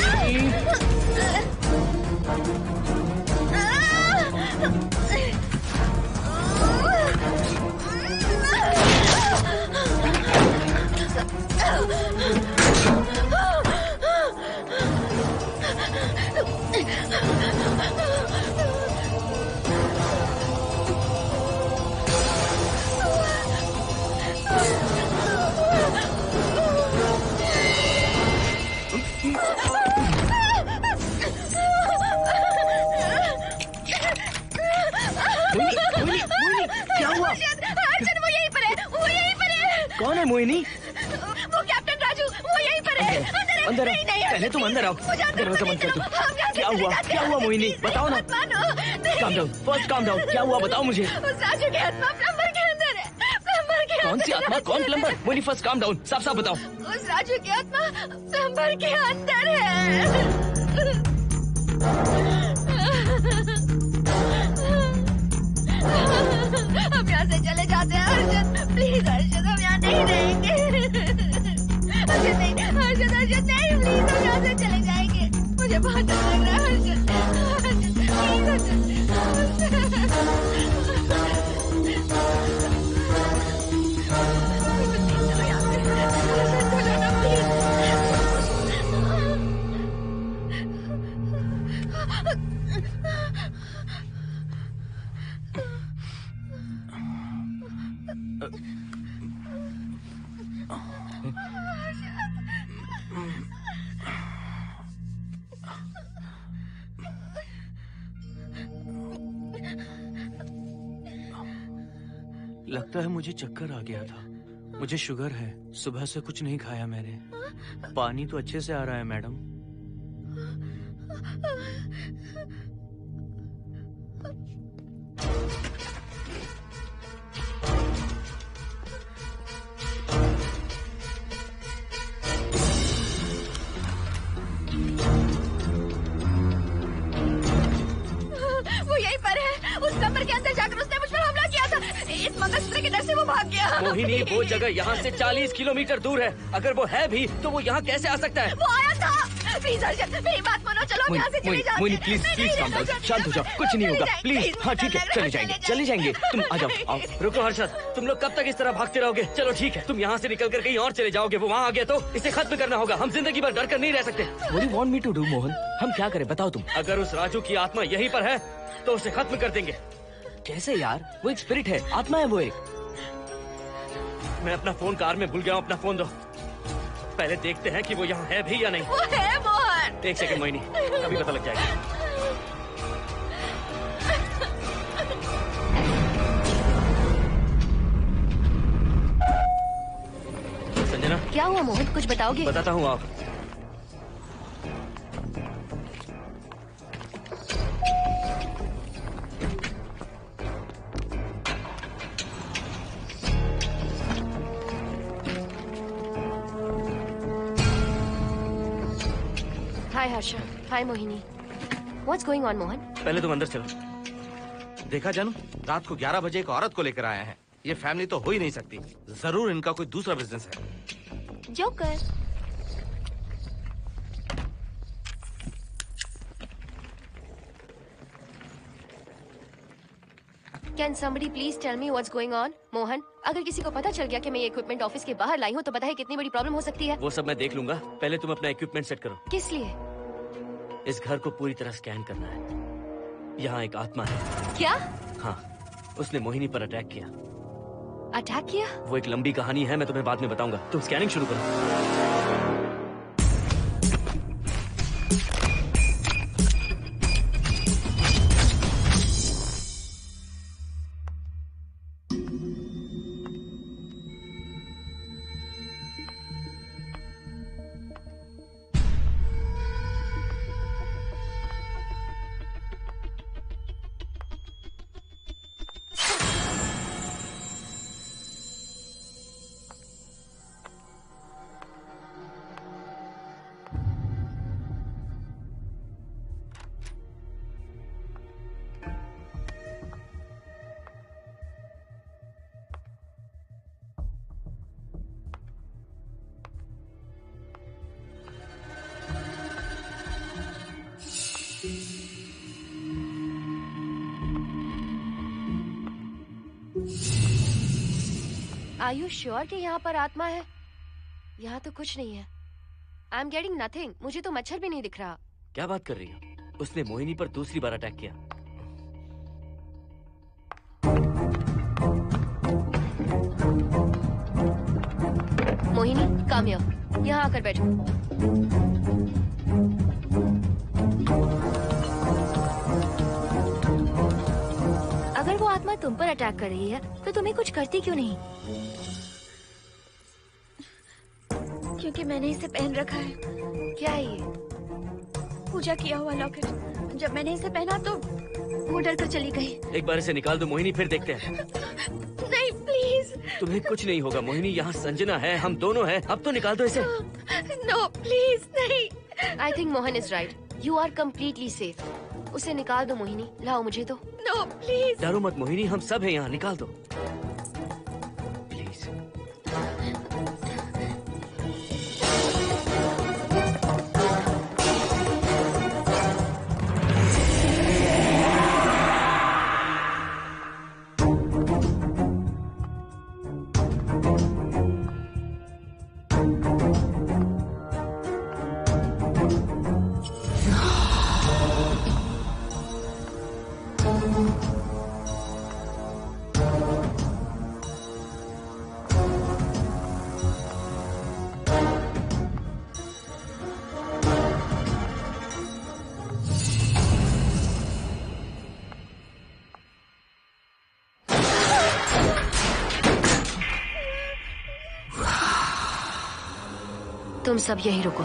क्या हुआ? अर्जुन, वो यहीं पर है, वो यहीं पर है। कौन है मोहिनी? वो कैप्टन राजू, वो यहीं पर है। अंदर नहीं, नहीं, पहले तुम अंदर आओ। दरवाजा बंद कर दो। क्या हुआ? क्या हुआ मोहिनी? बताओ ना। Calm down, first calm down. क्या हुआ बताओ मुझे। उस राजू की आत्मा प्लम्बर के अंदर है। प्लम्बर के कौन सी आत्मा? कौन plumber? Mohini first calm down, साफ साफ बताओ। उस राजू की आत्मा प्लम्बर के अंदर है। हम यहाँ से चले जाते हैं अर्जुन, प्लीज अर्जुन, हम यहाँ नहीं रहेंगे। अर्जुन नहीं, अर्जुन मुझे बहुत डर लग रहा है हर्षद। लगता है मुझे चक्कर आ गया था। मुझे शुगर है, सुबह से कुछ नहीं खाया मैंने। पानी तो अच्छे से आ रहा है मैडम। वो यहीं पर है। उस कमरे के अंदर जाकर उसने मुझ पर हमला किया था। इस मंगलसूत्र के डर से वो भाग गया। मोहिनी, वो जगह यहाँ से 40 किलोमीटर दूर है। अगर वो है भी तो वो यहाँ कैसे आ सकता है? वो आया था। प्लीज हर्षद, मेरी बात मानो, चलो हम यहाँ से चले जाते हैं। Mohini please please calm down, शांत हो जाओ, कुछ नहीं होगा प्लीज। हाँ ठीक है, चले जाएंगे, तुम आ जाओ। आओ। रुको हर्षद, तुम लोग कब तक इस तरह भागते रहोगे? चलो ठीक है, तुम यहाँ से निकल कर कहीं और चले जाओगे। वो वहाँ आ गया तो इसे खत्म करना होगा। हम जिंदगी भर डर कर नहीं रह सकते। What do you want me to do, Mohan? हम क्या करें बताओ तुम। अगर उस राजू की आत्मा यहीं पर है तो उसे खत्म कर देंगे। कैसे यार? वो एक स्पिरिट है, आत्मा है वो एक। मैं अपना फोन कार में भूल गया हूँ। अपना फोन दो। पहले देखते हैं कि वो यहाँ है भी या नहीं। वो है मोहन। एक सेकंड मोहिनी, अभी पता लग जाएगा। संजना, क्या हुआ मोहन, कुछ बताओगे? बताता हूँ आप। हाय हर्षा, हाय Mohini. What's going on Mohan? पहले तुम अंदर चलो। देखा जानू, रात को 11 बजे एक औरत को लेकर आया है। ये फैमिली तो हो ही नहीं सकती। जरूर इनका कोई दूसरा बिजनेस है। Joker. Can somebody please tell me what's going on? Mohan, अगर किसी को पता चल गया कि मैं ये इक्विपमेंट ऑफिस के बाहर लाई हूँ तो पता है कितनी बड़ी प्रॉब्लम हो सकती है। वो सब मैं देख लूंगा। पहले तुम अपना इक्विपमेंट सेट करो। किस लिए? इस घर को पूरी तरह स्कैन करना है। यहाँ एक आत्मा है। क्या? हाँ, उसने मोहिनी पर अटैक किया। अटैक किया? वो एक लंबी कहानी है, मैं तुम्हें बाद में बताऊंगा। तुम स्कैनिंग शुरू करो। Are you sure कि यहाँ पर आत्मा है? यहाँ तो कुछ नहीं है। I am getting nothing. मुझे तो मच्छर भी नहीं दिख रहा। क्या बात कर रही हो? उसने मोहिनी पर दूसरी बार अटैक किया। Mohini, come here. यहाँ आकर बैठो। अगर वो आत्मा तुम पर अटैक कर रही है तो तुम्हें कुछ करती क्यों नहीं? क्योंकि मैंने इसे पहन रखा है। क्या है ये? पूजा किया हुआ लॉकेट। जब मैंने इसे पहना तो वो डर कर चली गई। एक बार इसे निकाल दो मोहिनी, फिर देखते हैं। नहीं प्लीज। तुम्हें कुछ नहीं होगा मोहिनी, यहाँ संजना है, हम दोनों हैं। अब तो निकाल दो इसे। नो प्लीज नहीं। I think Mohan is right. You are completely safe. उसे निकाल दो मोहिनी। लाओ मुझे तो। No please. डरो मत मोहिनी, हम सब हैं यहाँ, निकाल दो। तुम सब यही रुको।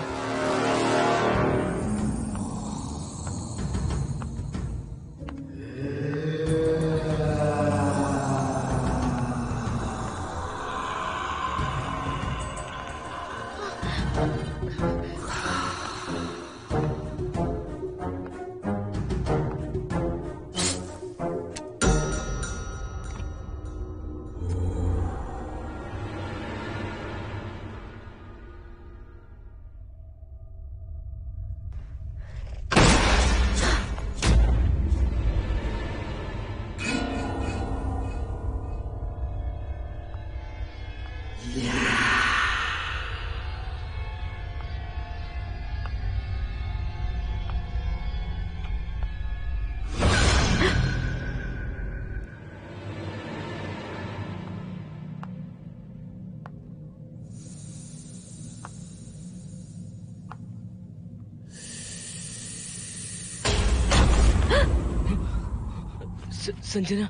संजना,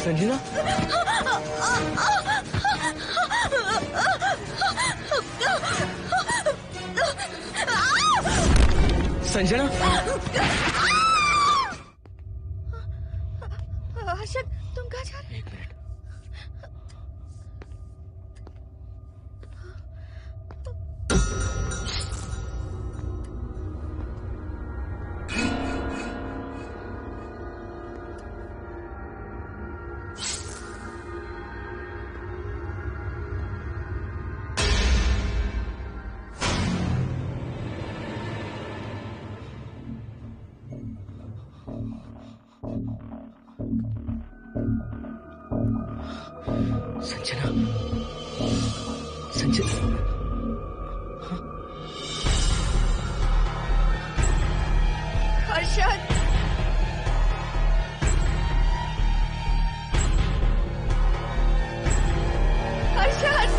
संजना, संजना, हर्षद, तुम कहाँ जा रहे? एक मिनट। संजना, संजना, हर्षद, हर्षद,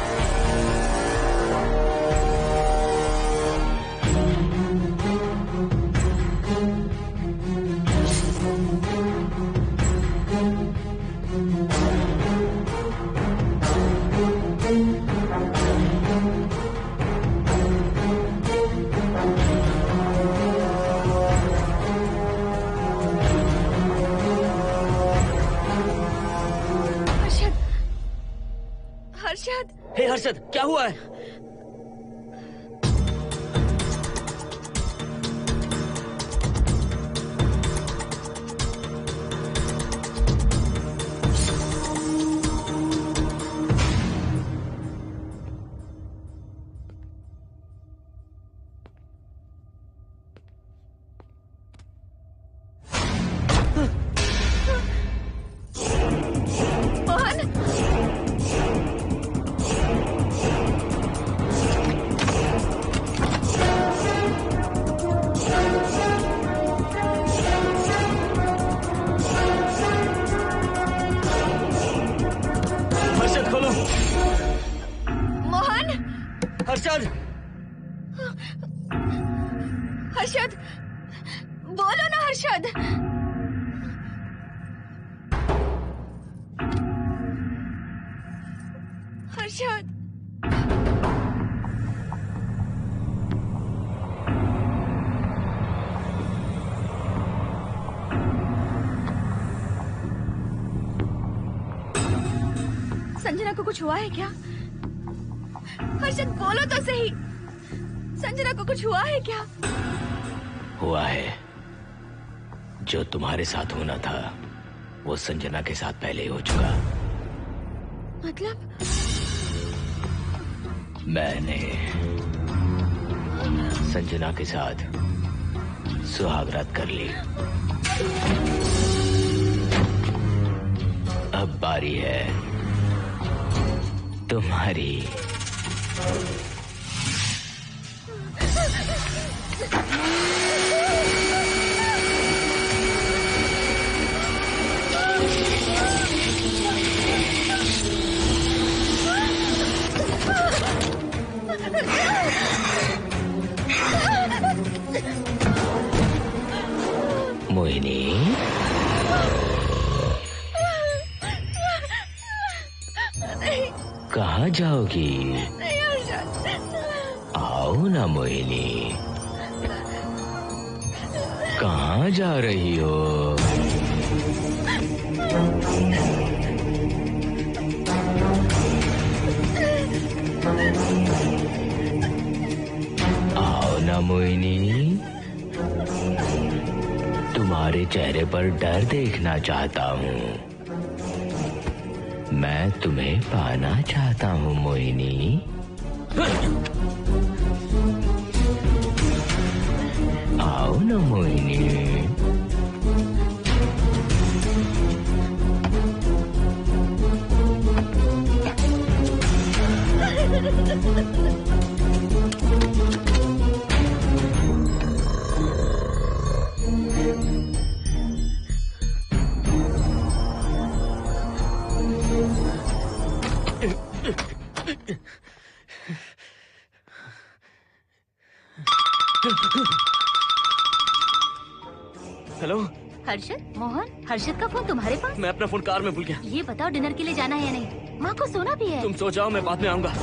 हर्षद, हे हर्षद, क्या हुआ है? हर्षद, हर्षद, बोलो ना हर्षद। हर्षद, संजना को कुछ हुआ है क्या? हर्षद बोलो तो सही, संजना को कुछ हुआ है क्या? हुआ है जो तुम्हारे साथ होना था वो संजना के साथ पहले ही हो चुका। मतलब? मैंने संजना के साथ सुहागरात कर ली। अब बारी है तुम्हारी। मोहिनी, कहाँ जाओगी? आओ ना मोहिनी, कहाँ जा रही हो? आओ ना मोहिनी, तुम्हारे चेहरे पर डर देखना चाहता हूँ। मैं तुम्हें पाना चाहता हूँ मोहिनी। आओ ना मोहिनी। हेलो हर्षद, मोहन, हर्षद का फोन तुम्हारे पास? मैं अपना फोन कार में भूल गया। ये बताओ डिनर के लिए जाना है या नहीं? माँ को सोना भी है। तुम सो जाओ, मैं बाद में आऊंगा।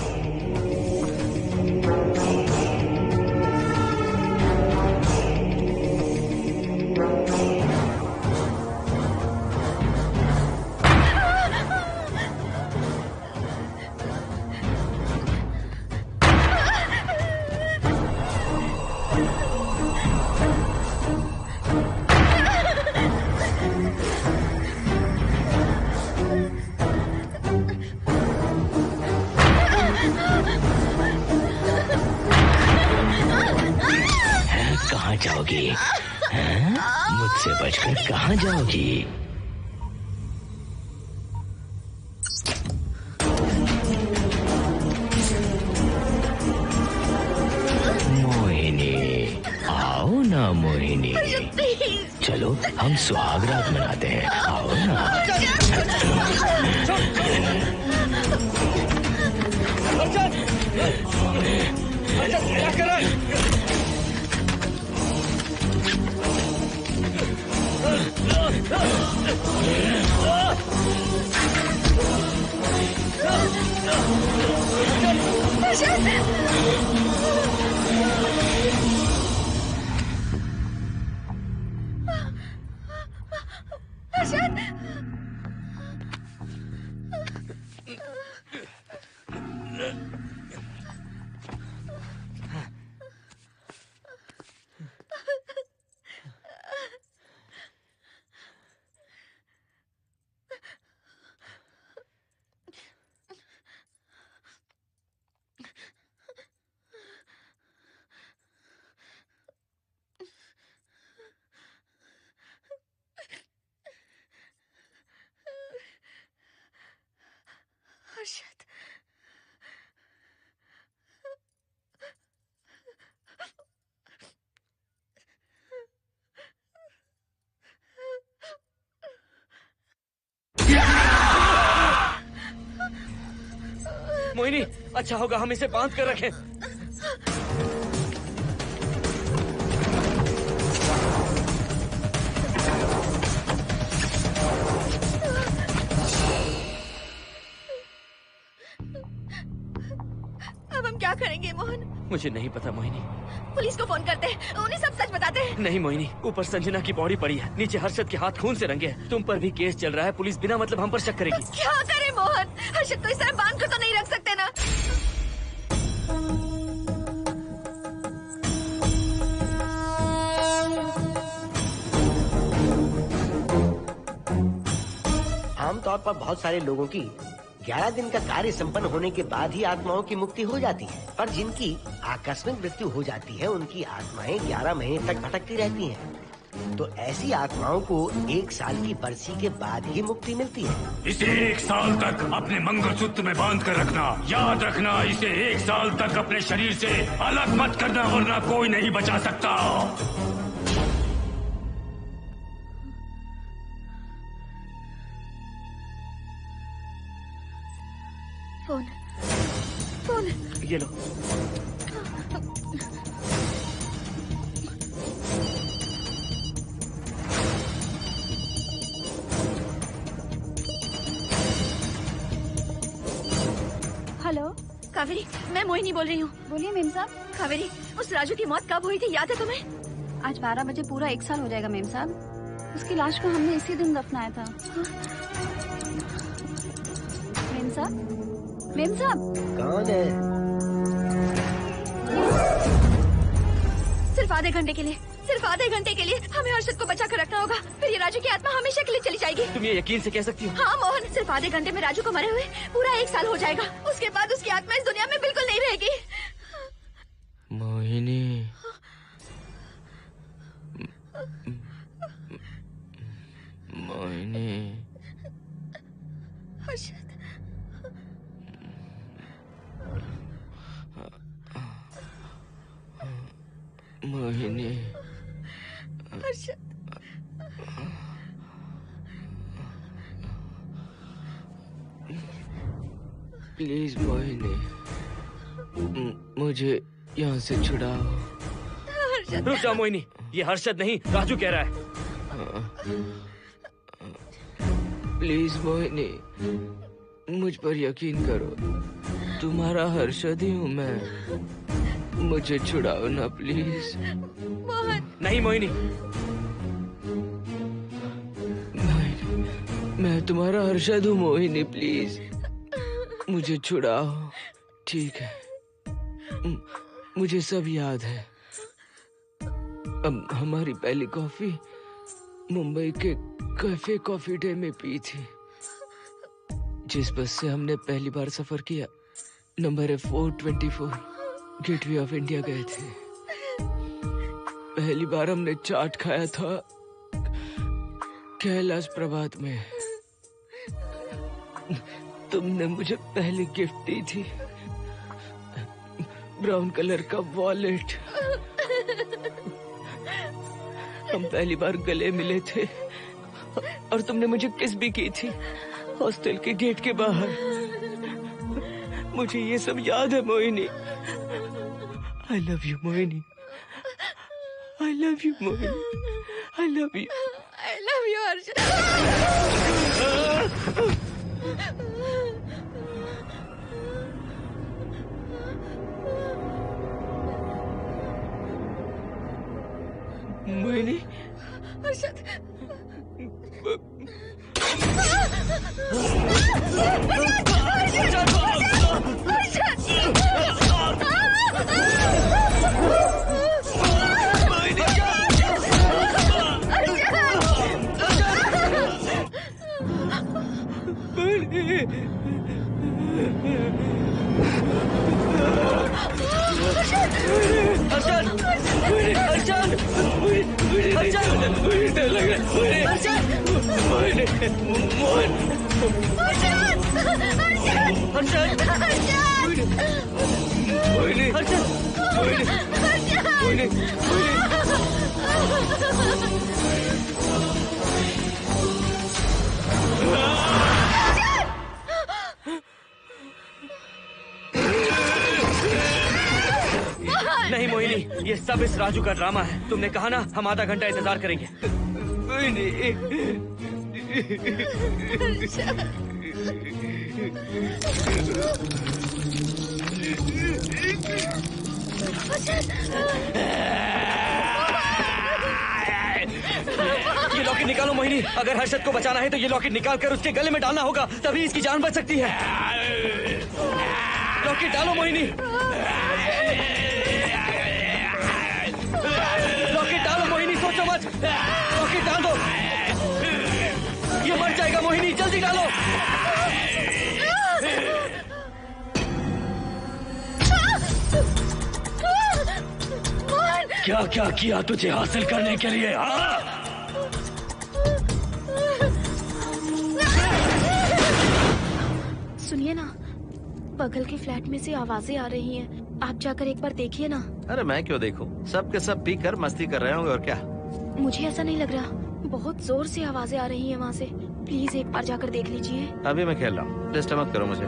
कहाँ जाओगी? मुझसे बचकर कहाँ जाओगी? मोहिनी, आओ ना मोहिनी। चलो हम सुहागरात मनाते हैं, आओ ना। क्या कर रहा है? हर्षद, मोहिनी, अच्छा होगा हम इसे बांध कर रखें। अब हम क्या करेंगे मोहन? मुझे नहीं पता मोहिनी। पुलिस को फोन करते हैं, उन्हें सब सच बताते हैं। नहीं मोहिनी, ऊपर संजना की बॉडी पड़ी है, नीचे हर्षद के हाथ खून से रंगे हैं। तुम पर भी केस चल रहा है, पुलिस बिना मतलब हम पर शक करेगी। तो क्या करे मोहन? हर्षद को इस तरह बांध कर तो नहीं रख सकते ना। आमतौर पर बहुत सारे लोगों की 11 दिन का कार्य संपन्न होने के बाद ही आत्माओं की मुक्ति हो जाती है, पर जिनकी आकस्मिक मृत्यु हो जाती है उनकी आत्माएं 11 महीने तक भटकती रहती हैं। तो ऐसी आत्माओं को 1 साल की बरसी के बाद ही मुक्ति मिलती है। इसे 1 साल तक अपने मंगलसूत्र में बांध कर रखना। याद रखना, इसे 1 साल तक अपने शरीर से अलग मत करना, वरना कोई नहीं बचा सकता। फोन ये लो। हेलो कावेरी, मैं मोहिनी बोल रही हूँ। बोलिए मेम साहब। कावेरी, उस राजू की मौत कब हुई थी, याद है तुम्हें? आज 12 बजे पूरा 1 साल हो जाएगा मेम साहब। उसकी लाश को हमने इसी दिन दफनाया था। मेम साहब, मेम साहब। कौन है? सिर्फ आधे घंटे के लिए, सिर्फ आधे घंटे के लिए हमें हर्षद को बचा कर रखना होगा, फिर ये राजू की आत्मा हमेशा के लिए चली जाएगी। तुम ये यकीन से कह सकती हो? हाँ मोहन, सिर्फ आधे घंटे में राजू को मरे हुए पूरा 1 साल हो जाएगा। उसके बाद उसकी आत्मा इस दुनिया में बिल्कुल नहीं रहेगी। मोहिनी, मोहिनी, हर्षद, मोहिनी, हर्षद, प्लीज मोहिनी, मुझे यहाँ से छुड़ाओ। रुक जाओ मोहिनी, ये हर्षद नहीं राजू कह रहा है। प्लीज मोहिनी, मुझ पर यकीन करो, तुम्हारा हर्षद ही हूँ मैं। मुझे छुड़ाओ ना प्लीज। मोहन। नहीं मोहिनी, मैं तुम्हारा हर्षद हूँ मोहिनी, प्लीज मुझे छुड़ाओ। ठीक है, मुझे सब याद है। अब हमारी पहली कॉफी मुंबई के कैफे कॉफी डे में पी थी। जिस बस से हमने पहली बार सफर किया, नंबर है 424, गेटवे ऑफ इंडिया गए थे। पहली बार हमने चाट खाया था कैलाश प्रभात में। तुमने मुझे पहली गिफ्ट दी थी, ब्राउन कलर का वॉलेट। हम पहली बार गले मिले थे और तुमने मुझे किस भी की थी हॉस्टल के गेट के बाहर। मुझे ये सब याद है Mohini. I love you Mohini, I love you Mohini, I love you, I love you Harshad. Mohini, Harshad, नहीं मोहिनी, ये सब इस राजू का ड्रामा है। तुमने कहा ना हम आधा घंटा इंतजार करेंगे। ये लॉकेट निकालो मोहिनी। अगर हर्षद को बचाना है तो ये लॉकेट निकाल कर उसके गले में डालना होगा, तभी इसकी जान बच सकती है। लॉकेट डालो मोहिनी, लॉकेट डालो मोहिनी, सोचो मत। लॉकेट डाल दो, ये मर जाएगा मोहिनी। मोहिनी जल्दी डालो। क्या क्या किया तुझे हासिल करने के लिए? सुनिए ना, बगल के फ्लैट में से आवाजें आ रही हैं। आप जाकर एक बार देखिए ना। अरे मैं क्यों देखूं? सब के सब पी कर मस्ती कर रहे होंगे और क्या। मुझे ऐसा नहीं लग रहा, बहुत जोर से आवाजें आ रही हैं वहाँ से। प्लीज एक बार जाकर देख लीजिए। अभी मैं खेल रहा हूँ, डिस्टर्ब मत करो मुझे।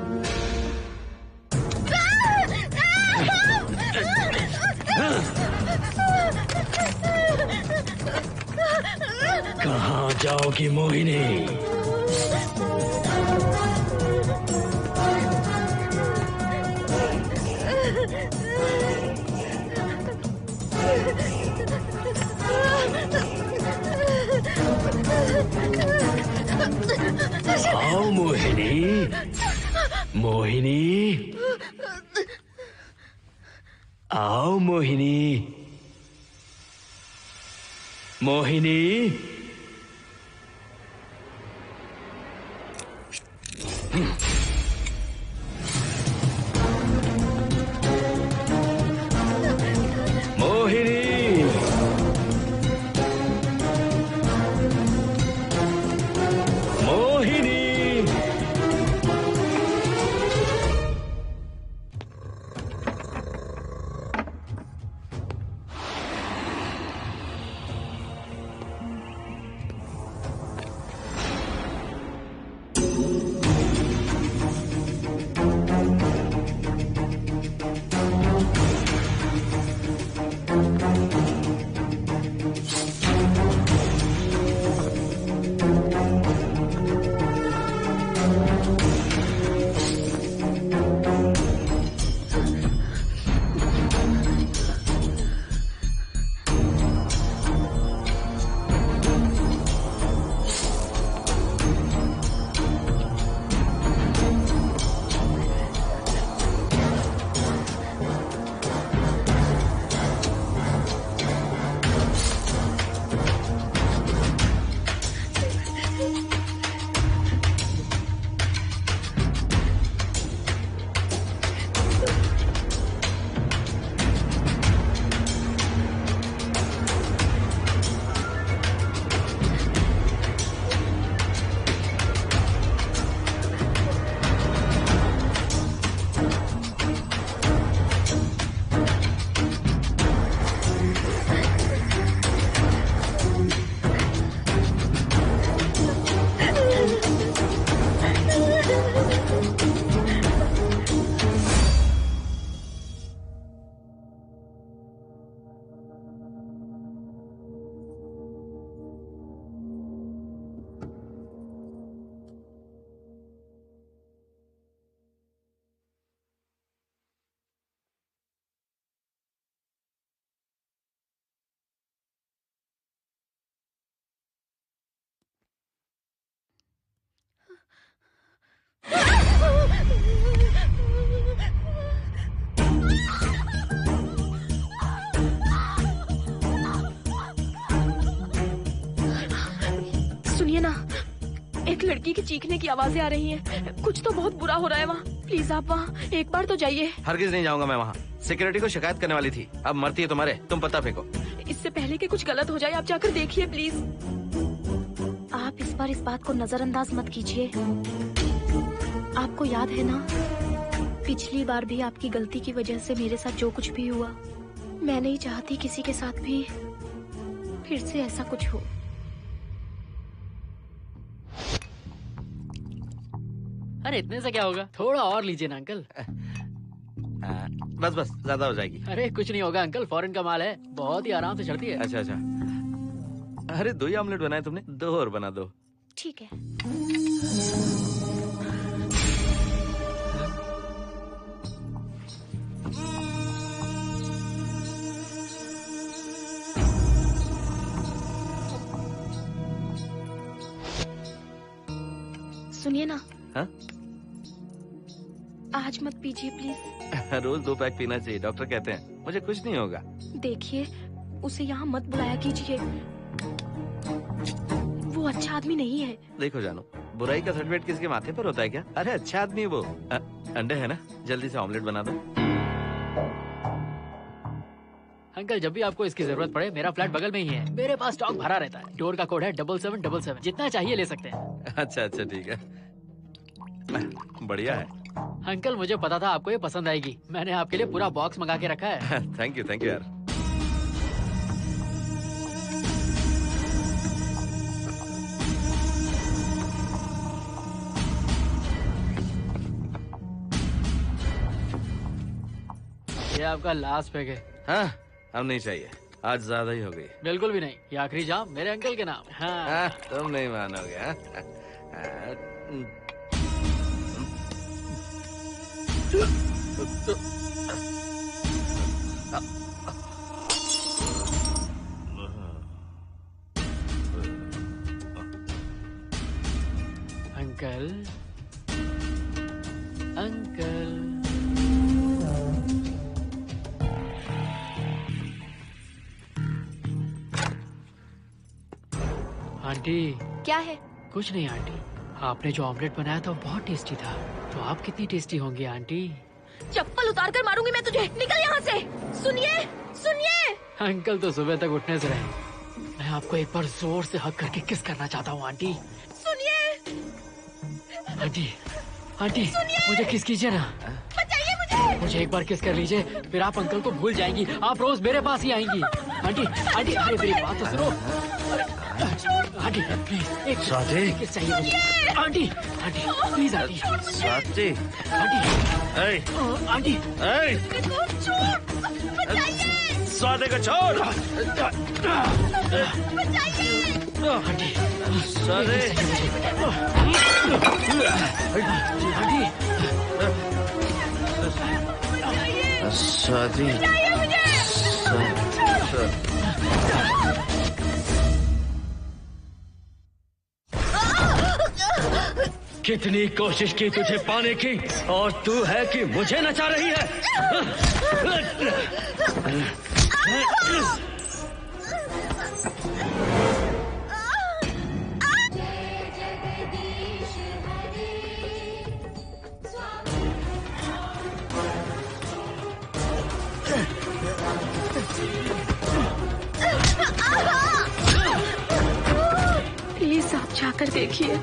कहाँ जाओगी मोहिनी? आओ मोहिनी, मोहिनी, आओ मोहिनी, मोहिनी। मोहिनी, मोहिनी। सुनिए ना, एक लड़की की चीखने की आवाजें आ रही हैं। कुछ तो बहुत बुरा हो रहा है वहाँ। प्लीज आप वहाँ एक बार तो जाइए। हरगिज नहीं जाऊंगा मैं वहाँ। सिक्योरिटी को शिकायत करने वाली थी, अब मरती है तुम्हारे। तुम पता फेंको। इससे पहले कि कुछ गलत हो जाए, आप जाकर देखिए प्लीज। आप इस बार इस बात को नजरअंदाज मत कीजिए। आपको याद है ना, पिछली बार भी आपकी गलती की वजह से मेरे साथ जो कुछ भी हुआ, मैं नहीं चाहती किसी के साथ भी फिर से ऐसा कुछ हो। अरे इतने से क्या होगा, थोड़ा और लीजिए ना अंकल। बस बस, ज्यादा हो जाएगी। अरे कुछ नहीं होगा अंकल, फॉरेन का माल है, बहुत ही आराम से चढ़ती है। अच्छा अच्छा। अरे 2 ही ऑमलेट बनाए तुमने, 2 और बना दो। ठीक है। सुनिए ना। हाँ? आज मत पीजिए प्लीज। रोज 2 पैक पीना चाहिए, डॉक्टर कहते हैं। मुझे कुछ नहीं होगा। देखिए, उसे यहाँ मत बुलाया कीजिए। वो अच्छा आदमी नहीं है। देखो जानो, बुराई का सर्टिफिकेट किसके माथे पर होता है क्या? अरे अच्छा आदमी है वो। अंडे है ना, जल्दी से ऑमलेट बना दो। अंकल जब भी आपको इसकी जरूरत पड़े, मेरा फ्लैट बगल में ही है। मेरे पास स्टॉक भरा रहता है। डोर का कोड है 7777। जितना चाहिए ले सकते हैं। अच्छा अच्छा ठीक है, बढ़िया है। अंकल मुझे पता था आपको ये पसंद आएगी। मैंने आपके लिए पूरा बॉक्स मंगा के रखा है। थैंक यू यार। ये आपका लास्ट पैक है। हाँ, अब नहीं चाहिए, आज ज्यादा ही हो गई। बिल्कुल भी नहीं, ये आखिरी जाम मेरे अंकल के नाम। हाँ। तुम नहीं मानोगे। Uncle uncle aunty. क्या है? कुछ नहीं आंटी, आपने जो ऑमलेट बनाया था वो बहुत टेस्टी था। तो आप कितनी टेस्टी होंगी आंटी? चप्पल उतार कर मारूंगी मैं तुझे। निकल यहाँ से। सुनिए सुनिए। अंकल तो सुबह तक उठने से रहे। मैं आपको एक बार जोर से हक करके किस करना चाहता हूँ आंटी। सुनिए आंटी आंटी मुझे किस कीजिए ना। बचाइए मुझे। मुझे एक बार किस कर लीजिए, फिर आप अंकल को भूल जाएंगी। आप रोज मेरे पास ही आएंगी। आंटी आंटी अरे मेरी बात तो सुनो। आंटी प्लीज एक किस चाहिए मुझे। Aunty aunty please aunty. Swati aunty aunty Swati को छोड़। आंटी स्वाति स्वाति कितनी कोशिश की तुझे पाने की, और तू है कि मुझे नचा रही है। प्लीज आप जाकर देखिए।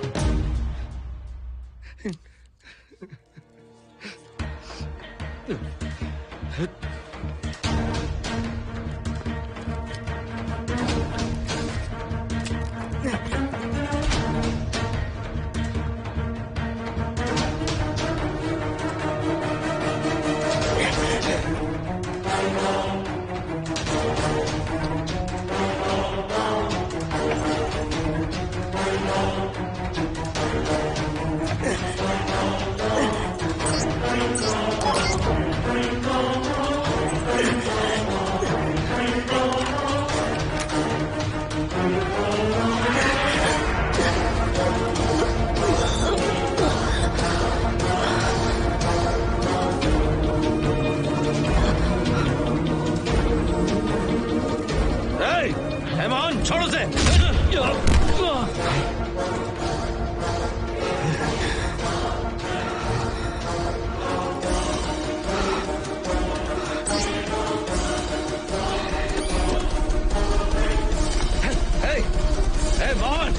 छोड़ो से। Hey, Mohan!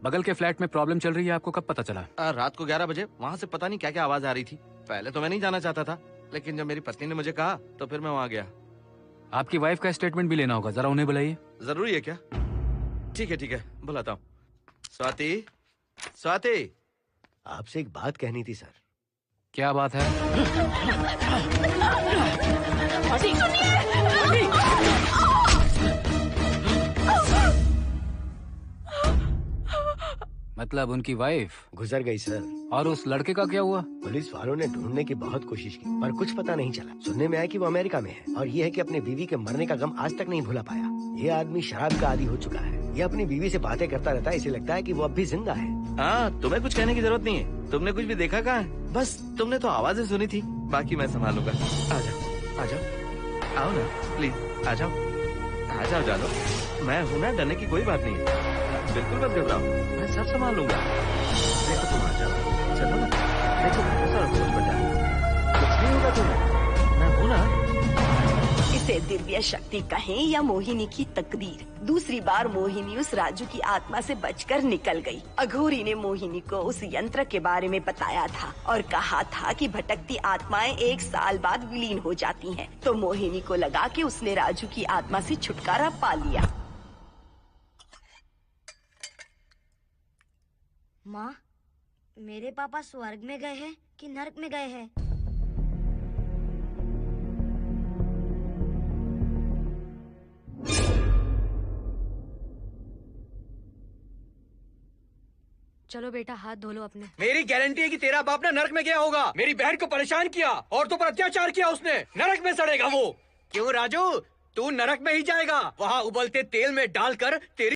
बगल के फ्लैट में प्रॉब्लम चल रही है, आपको कब पता चला? रात को 11 बजे वहाँ से पता नहीं क्या क्या आवाज आ रही थी। पहले तो मैं नहीं जाना चाहता था, लेकिन जब मेरी पत्नी ने मुझे कहा तो फिर मैं वहाँ गया। आपकी वाइफ का स्टेटमेंट भी लेना होगा, जरा उन्हें बुलाइए। जरूरी है क्या? ठीक है, बुलाता हूँ। स्वाति, स्वाति, आपसे एक बात कहनी थी सर। क्या बात है? मतलब उनकी वाइफ गुजर गई सर। और उस लड़के का क्या हुआ? पुलिस वालों ने ढूंढने की बहुत कोशिश की पर कुछ पता नहीं चला। सुनने में आया कि वो अमेरिका में है और ये है कि अपने बीवी के मरने का गम आज तक नहीं भुला पाया। ये आदमी शराब का आदी हो चुका है। ये अपनी बीवी से बातें करता रहता है, इसे लगता है कि वो अब भी जिंदा है। हाँ, तुम्हें कुछ कहने की जरूरत नहीं है। तुमने कुछ भी देखा कहाँ है? बस तुमने तो आवाजें सुनी थी, बाकी मैं संभालूंगा। आ जाओ, आओ ना प्लीज, आ जाओ जानो। मैं हूँ ना, डरने की कोई बात नहीं है। बिल्कुल मत घबराओ, मैं सब संभाल लूंगा। देखो तुम आ जाओ, चलो ना। देखो सारा कुछ बचा, कुछ नहीं होगा तुम्हें, मैं हूँ ना। इसे दिव्य शक्ति कहें या मोहिनी की तकदीर, दूसरी बार मोहिनी उस राजू की आत्मा से बचकर निकल गई। अघोरी ने मोहिनी को उस यंत्र के बारे में बताया था और कहा था कि भटकती आत्माएं 1 साल बाद विलीन हो जाती हैं। तो मोहिनी को लगा कि उसने राजू की आत्मा से छुटकारा पा लिया। माँ, मेरे पापा स्वर्ग में गए हैं कि नरक में गए हैं? चलो बेटा, हाथ धो लो अपने। मेरी गारंटी है कि तेरा बाप ना नरक में गया होगा। मेरी बहन को परेशान किया, औरतों पर अत्याचार किया उसने। नरक में सड़ेगा वो। क्यों राजू, तू नरक में ही जाएगा। वहाँ उबलते तेल में डालकर तेरी